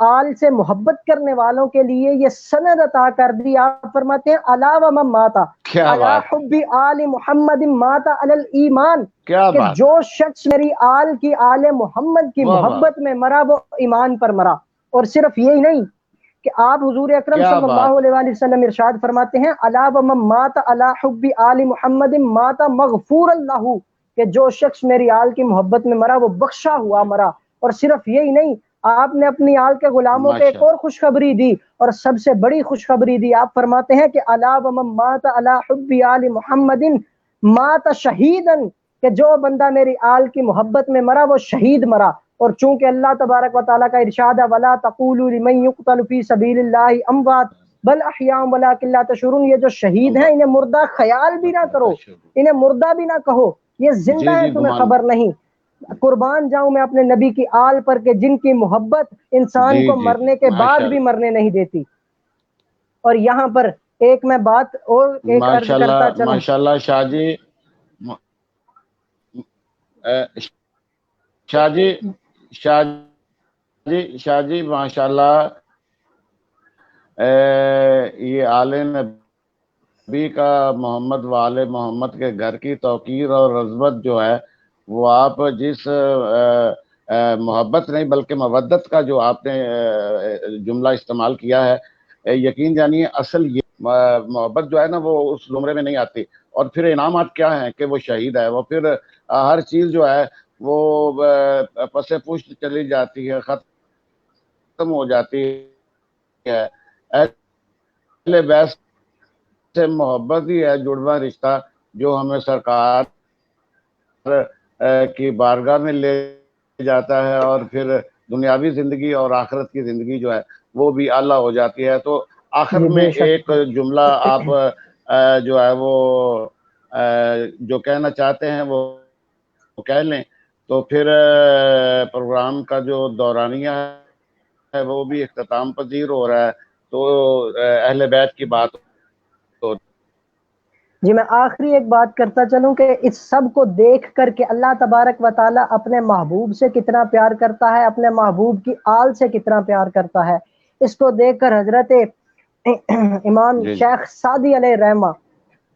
S4: آل سے محبت کرنے والوں کے لیے یہ سند عطا کر دی. آپ فرماتے ہیں الا ومن مات علی حب آل محمد مات علی الایمان، کہ جو شخص میری آل کی، آل محمد کی محبت میں مرا وہ ایمان پر مرا. اور صرف یہی نہیں کہ آپ حضور اکرم صلی اللہ علیہ وآلہ وسلم ارشاد فرماتے ہیں الا ومن مات علی حب آل محمد مات مغفورا لہ، کہ جو شخص میری آل کی محبت میں مرا وہ بخشا ہوا مرا. اور صرف یہی نہیں، آپ نے اپنی آل کے غلاموں کو ایک اور خوشخبری دی، اور سب سے بڑی خوشخبری دی. آپ فرماتے ہیں کہ الا ومن مات علی حب آل محمد مات شہیدا، کہ جو بندہ میری آل کی محبت میں مرا وہ شہید مرا. اور چونکہ اللہ تبارک و تعالیٰ کا ارشاد ہے وَلَا تَقُولُوا لِمَن يُقْتَلُ فِي سَبِيلِ اللَّهِ أَمْوَاتٌ بَلْ أَحْيَاءٌ وَلَٰكِن لَّا تَشْعُرُونَ، یہ جو شہید ہیں انہیں مردہ خیال بھی نہ کرو، انہیں مردہ بھی نہ کہو، یہ زندہ ہیں، تمہیں خبر نہیں. قربان جاؤں میں اپنے نبی کی آل پر کہ جن کی محبت انسان کو مرنے کے بعد بھی مرنے نہیں دیتی. اور یہاں پر ایک میں بات اور ایک عرض کرتا چلوں.
S1: ماشاءاللہ شاہ جی ماشاءاللہ، یہ آل نبی کا محمد وآل محمد کے گھر کی توقیر اور عظمت جو ہے وہ آپ جس محبت نہیں بلکہ مودت کا جو آپ نے جملہ استعمال کیا ہے، یقین جانیے اصل یہ محبت جو ہے نا وہ اس زمرے میں نہیں آتی. اور پھر انعامات کیا ہیں کہ وہ شہید ہے، وہ پھر ہر چیز جو ہے وہ پس پشت چلی جاتی ہے، ختم ہو جاتی ہے. اہل بیت سے محبت ہی ہے جڑواں رشتہ جو ہمیں سرکار کی بارگاہ میں لے جاتا ہے، اور پھر دنیاوی زندگی اور آخرت کی زندگی جو ہے وہ بھی اعلیٰ ہو جاتی ہے. تو آخر میں ایک جملہ آپ جو ہے وہ جو کہنا چاہتے ہیں وہ کہہ لیں، تو پھر پروگرام کا جو دورانیہ ہے وہ بھی اختتام پذیر ہو رہا ہے. تو اہل بیت کی بات
S4: جی میں آخری ایک بات کرتا چلوں کہ اس سب کو دیکھ کر کے اللہ تبارک و تعالیٰ اپنے محبوب سے کتنا پیار کرتا ہے، اپنے محبوب کی آل سے کتنا پیار کرتا ہے، اس کو دیکھ کر حضرت امام شیخ سعدی علیہ رحمہ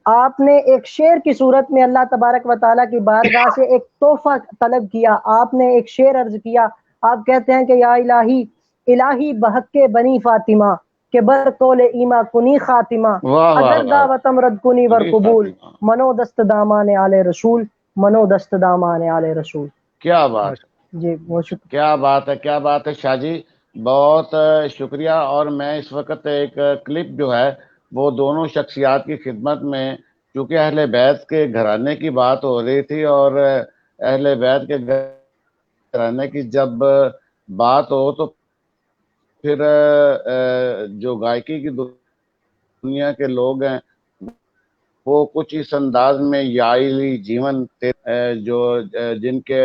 S4: آپ نے ایک شعر کی صورت میں اللہ تبارک و تعالیٰ کی بارگاہ سے ایک تحفہ طلب کیا. آپ نے ایک شعر عرض کیا. آپ کہتے ہیں کہ یا الہی الہی بحق کے بنی فاطمہ کہ بر قول ایما کنی خاتمہ، اگر دعوتم رد کنی ور قبول، منو دست دامان آل رسول، منو دست دامان آل رسول.
S1: کیا بات
S4: جی وہ
S1: کیا بات ہے، کیا بات ہے شاہ جی، بہت شکریہ. اور میں اس وقت ایک کلپ جو ہے وہ دونوں شخصیات کی خدمت میں، چونکہ اہل بیت کے گھرانے کی بات ہو رہی تھی، اور اہل بیت کے گھرانے کی جب بات ہو تو پھر جو گائکی کی دنیا کے لوگ ہیں وہ کچھ اس انداز میں یائلی جیون جو جن کے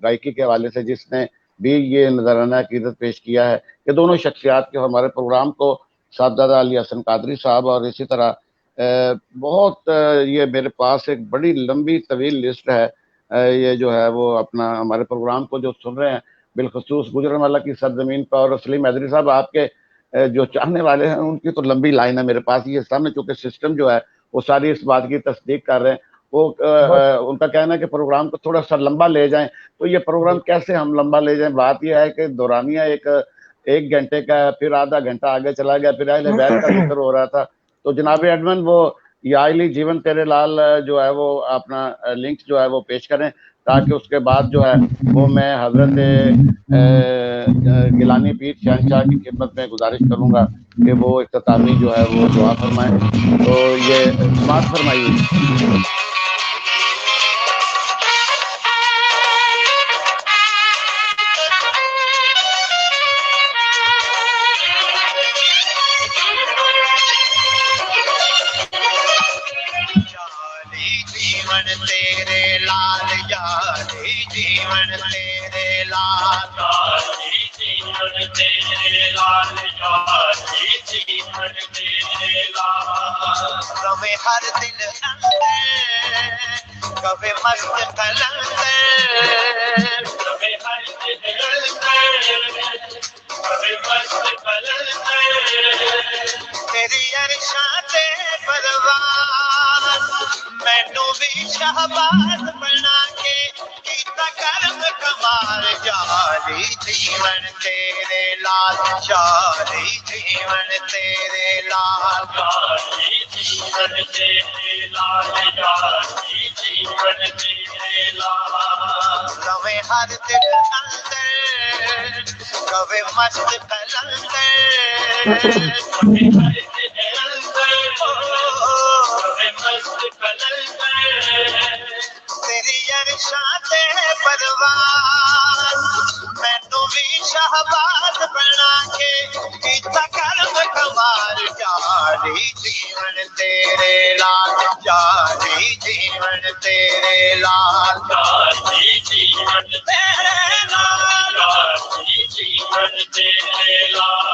S1: گائکی کے حوالے سے جس نے بھی یہ نذرانہ عقیدت پیش کیا ہے، کہ دونوں شخصیات کے ہمارے پروگرام کو صاحبزادہ علی حسن قادری صاحب، اور اسی طرح بہت یہ میرے پاس ایک بڑی لمبی طویل لسٹ ہے، یہ جو ہے وہ اپنا ہمارے پروگرام کو جو سن رہے ہیں بالخصوص گجرانوالہ کی سرزمین پر. اور سلیم حیدری صاحب آپ کے جو چاہنے والے ہیں ان کی تو لمبی لائن ہے میرے پاس. یہ سامنے چونکہ سسٹم جو ہے وہ ساری اس بات کی تصدیق کر رہے ہیں. وہ ان کا کہنا ہے کہ پروگرام کو تھوڑا سا لمبا لے جائیں. تو یہ پروگرام کیسے ہم لمبا لے جائیں؟ بات یہ ہے کہ دورانیہ ایک گھنٹے کا ہے، پھر آدھا گھنٹہ آگے چلا گیا، پھر اہل بیت کا ذکر ہو رہا تھا. تو جناب ایڈمن وہ یائلی جیون تیرے لال جو ہے وہ اپنا لنک جو ہے وہ پیش کریں، تاکہ اس کے بعد جو ہے وہ میں حضرت گیلانی پیر شہنشاہ کی خدمت میں گزارش کروں گا کہ وہ اختتامی جو ہے وہ دعا فرمائیں. تو یہ سماعت فرمائیے.
S2: جیون تیرے لال جیون تیرے لال جاری جیون تیرے لال روے ہر دل اندر کبھی مست قلندر روے ہر دل اندر کبھی مست قلندر تیری ارشاد پروان مینو بھی شہباز بنا کے کیتا کرم کمال جاری جیون تیرے لال جاری جیون تیرے لال جاری جیون تیرے لال جاری جیون تیرے لال روے ہر دل اندر کبھی مست قلندر کبھی ہر دل اندر کبھی مست قلندر تیری ارشاد پروان مینو بھی شہباز بنا کے کیتا کرم کمال جاری جیون تیرے لال جاری جیون تیرے لال جاری جیون تیرے لال جاری جیون تیرے لال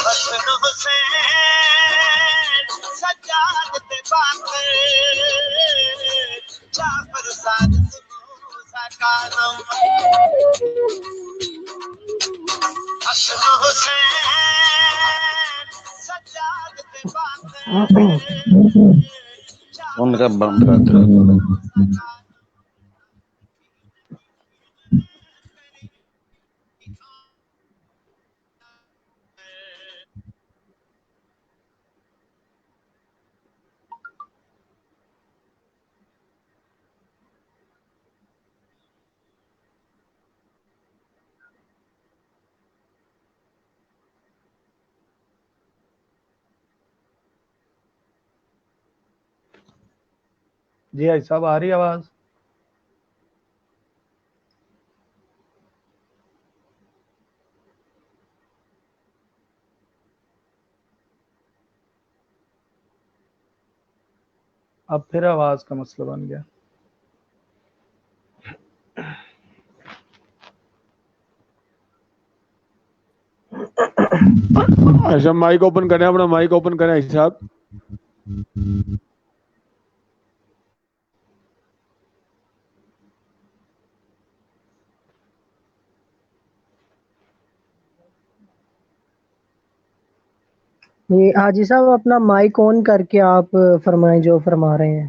S2: حسن حسین سجاد تے باقر جعفر صادق موسیٰ کاظم حسن حسین سجاد تے باقر
S1: ان کا بند کرتے ہیں.
S3: جی حاجی صاحب آ رہی آواز؟ اب پھر آواز کا مسئلہ بن گیا.
S5: ایسا مائک اوپن کریں, اپنا مائک اوپن کریں حاجی صاحب.
S4: جی حاجی صاحب اپنا مائک آن کر کے آپ فرمائیں جو فرما رہے ہیں.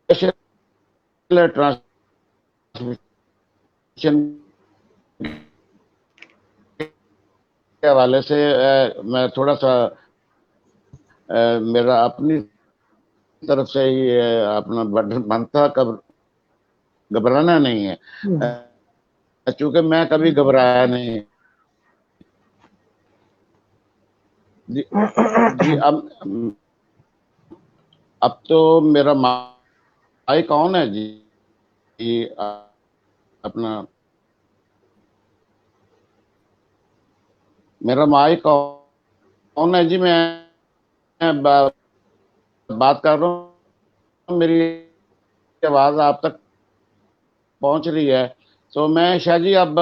S1: اسپیشل ٹرانسمیشن کے حوالے سے میں تھوڑا سا میرا اپنی طرف سے ہی اپنا بنتا گھبرانا نہیں ہے, چونکہ میں کبھی گھبرایا نہیں. جی اب تو میرا مائک کون ہے جی اپنا میرا مائک کون ہے جی, میں بات کر رہا ہوں, میری آواز آپ تک پہنچ رہی ہے. تو میں شاہ جی اب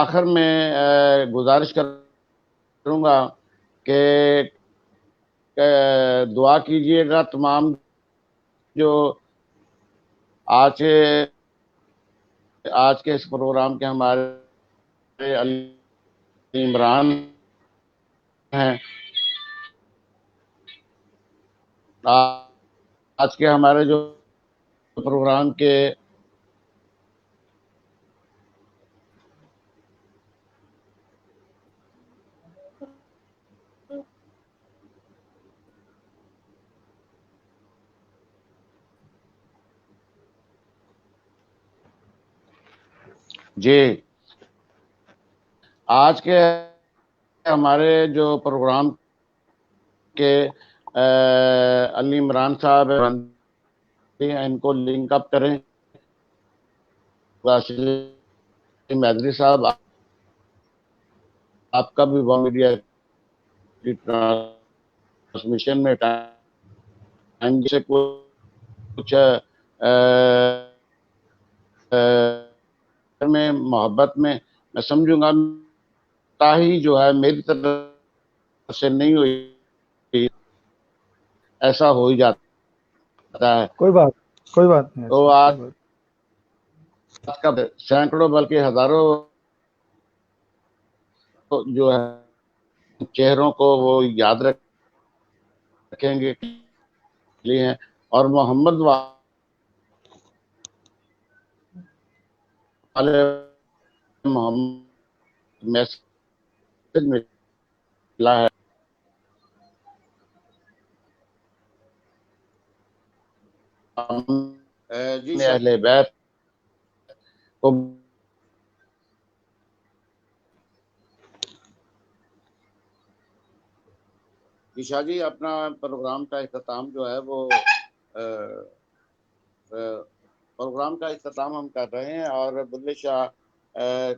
S1: آخر میں گزارش کروں گا کہ دعا کیجئے گا تمام جو آج کے اس پروگرام کے ہمارے علی عمران ہیں, آج کے ہمارے جو پروگرام کے جی آج کے ہمارے جو پروگرام کے علی عمران صاحب ان کو لنک اپ کریں. راشد میدری صاحب آپ کا بھی میڈیا کی ٹرانسمیشن میں ٹائم سے کچھ میں محبت میں سمجھوں گا تاہی جو ہے میری طرف سے نہیں ہوئی، ایسا ہو ہی جاتا ہے.
S3: کوئی بات نہیں.
S1: تو آج کا سینکڑوں بلکہ ہزاروں جو ہے چہروں کو وہ یاد رکھیں گے لیے ہیں اور محمد والے محمد میسج ملا ہے.
S2: جی
S1: اہل بیت کو شاہ جی اپنا پروگرام کا اختتام جو ہے وہ پروگرام کا اختتام ہم کر رہے ہیں اور بلے شاہ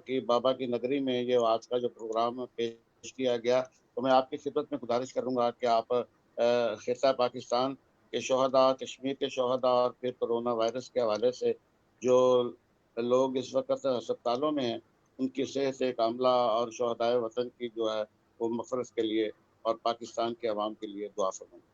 S1: کی بابا کی نگری میں یہ آج کا جو پروگرام پیش کیا گیا تو میں آپ کی خدمت میں گزارش کروں گا کہ آپ خطہ پاکستان کے شہداء، کشمیر کے شہداء اور پھر کرونا وائرس کے حوالے سے جو لوگ اس وقت ہسپتالوں میں ہیں ان کی صحت کاملہ اور شہداء وطن کی جو ہے وہ مغفرت کے لیے اور پاکستان کے عوام کے لیے دعا فرمائیں.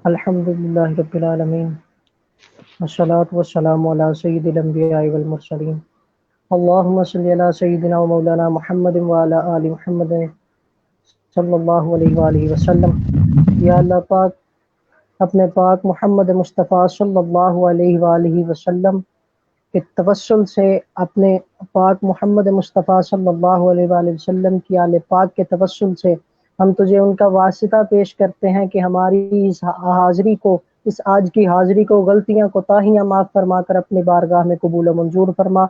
S4: الحمدللہ رب العالمین والصلاة والسلام علی سید الانبیاء والمرسلین اللہم صلی علی سیدنا و مولانا محمد وعلی آل محمد صلی اللہ علیہ وآلہ وسلم. یا اللہ پاک اپنے پاک محمد مصطفیٰ صلی اللہ علیہ وآلہ وسلم کے توسل سے اپنے پاک محمد مصطفیٰ صلی اللہ علیہ وآلہ وسلم کی آل پاک کے توسل سے ہم تجھے ان کا واسطہ پیش کرتے ہیں کہ ہماری اس حاضری کو، اس آج کی حاضری کو، غلطیاں کوتاہیاں معاف فرما کر اپنی بارگاہ میں قبول و منظور فرما،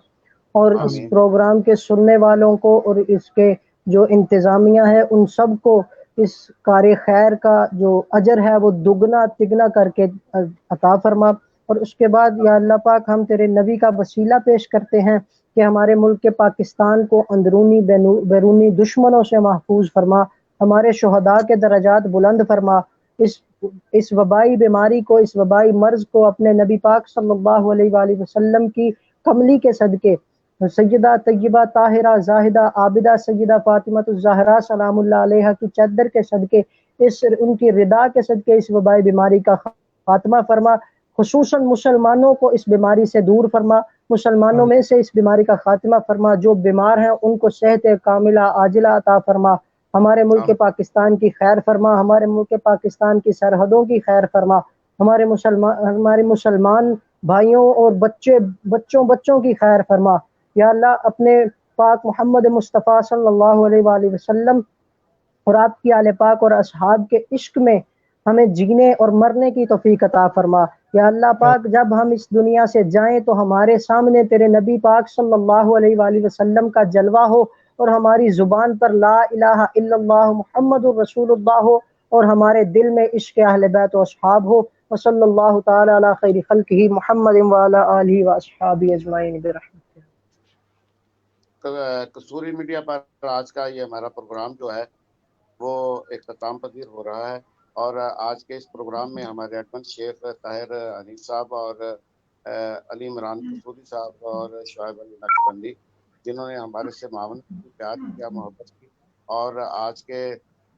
S4: اور اس
S1: آمین.
S4: پروگرام کے سننے والوں کو اور اس کے جو انتظامیہ ہے ان سب کو اس کار خیر کا جو اجر ہے وہ دگنا تگنا کر کے عطا فرما. اور اس کے بعد یا اللہ پاک ہم تیرے نبی کا وسیلہ پیش کرتے ہیں کہ ہمارے ملک کے پاکستان کو اندرونی بیرونی دشمنوں سے محفوظ فرما، ہمارے شہداء کے درجات بلند فرما، اس وبائی بیماری کو، اس وبائی مرض کو اپنے نبی پاک صلی اللہ علیہ وآلہ وسلم کی کملی کے صدقے سیدہ طیبہ طاہرہ زاہدہ عابدہ سیدہ فاطمہ الزہرا سلام اللہ علیہا کی چادر کے صدقے، ان کی رضا کے صدقے اس وبائی بیماری کا خاتمہ فرما، خصوصاً مسلمانوں کو اس بیماری سے دور فرما، مسلمانوں میں سے اس بیماری کا خاتمہ فرما، جو بیمار ہیں ان کو صحت کاملہ عاجلہ عطا فرما، ہمارے ملک پاکستان کی خیر فرما، ہمارے ملک پاکستان کی سرحدوں کی خیر فرما، ہمارے مسلمان بھائیوں اور بچوں کی خیر فرما. یا اللہ اپنے پاک محمد مصطفیٰ صلی اللہ علیہ وآلہ وسلم اور آپ کی آل پاک اور اصحاب کے عشق میں ہمیں جینے اور مرنے کی توفیق عطا فرما. یا اللہ پاک جب ہم اس دنیا سے جائیں تو ہمارے سامنے تیرے نبی پاک صلی اللہ علیہ وآلہ وسلم کا جلوہ ہو اور ہماری زبان پر لا الہ الا اللہ محمد الرسول اللہ ہو اور ہمارے دل میں عشق اہل بیت و اصحاب ہو. وصلی اللہ تعالی علی خیر خلقہ محمد وعلی آلہ واصحابہ اجمعین برحمتہ.
S1: کسوری میڈیا پر آج کا یہ ہمارا پروگرام جو ہے وہ اختتام پذیر ہو رہا ہے اور آج کے اس پروگرام میں ہمارے ایڈمن شیخ طاہر حنیف صاحب اور علی عمران کسوری صاحب اور شعیب علی نقشبندی جنہوں نے ہمارے سے معاونت کی، پیار کیا، محبت کی، اور آج کے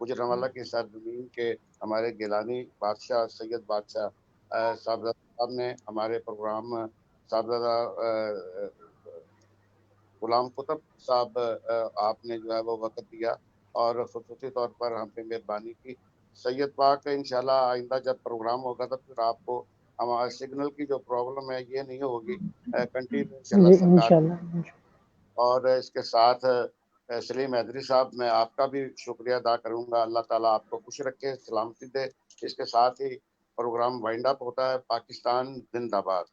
S1: گجرانوالہ کی سرزمین کے ہمارے گیلانی بادشاہ سید بادشاہ صاحبزادہ صاحب نے ہمارے پروگرام صاحبزادہ غلام قطب صاحب آپ نے جو ہے وہ وقت دیا اور خصوصی طور پر ہم پہ مہربانی کی. سید پاک انشاءاللہ آئندہ جب پروگرام ہوگا تو پھر آپ کو ہمارا سگنل کی جو پرابلم ہے یہ نہیں ہوگی, کنٹینیو انشاءاللہ
S4: جی
S1: سرکار کی.
S4: انشاءاللہ.
S1: اور اس کے ساتھ سلیم حیدری صاحب میں آپ کا بھی شکریہ ادا کروں گا. اللہ تعالیٰ آپ کو خوش رکھے, سلامتی دے. اس کے ساتھ ہی پروگرام وائنڈ اپ ہوتا ہے. پاکستان زندہ باد.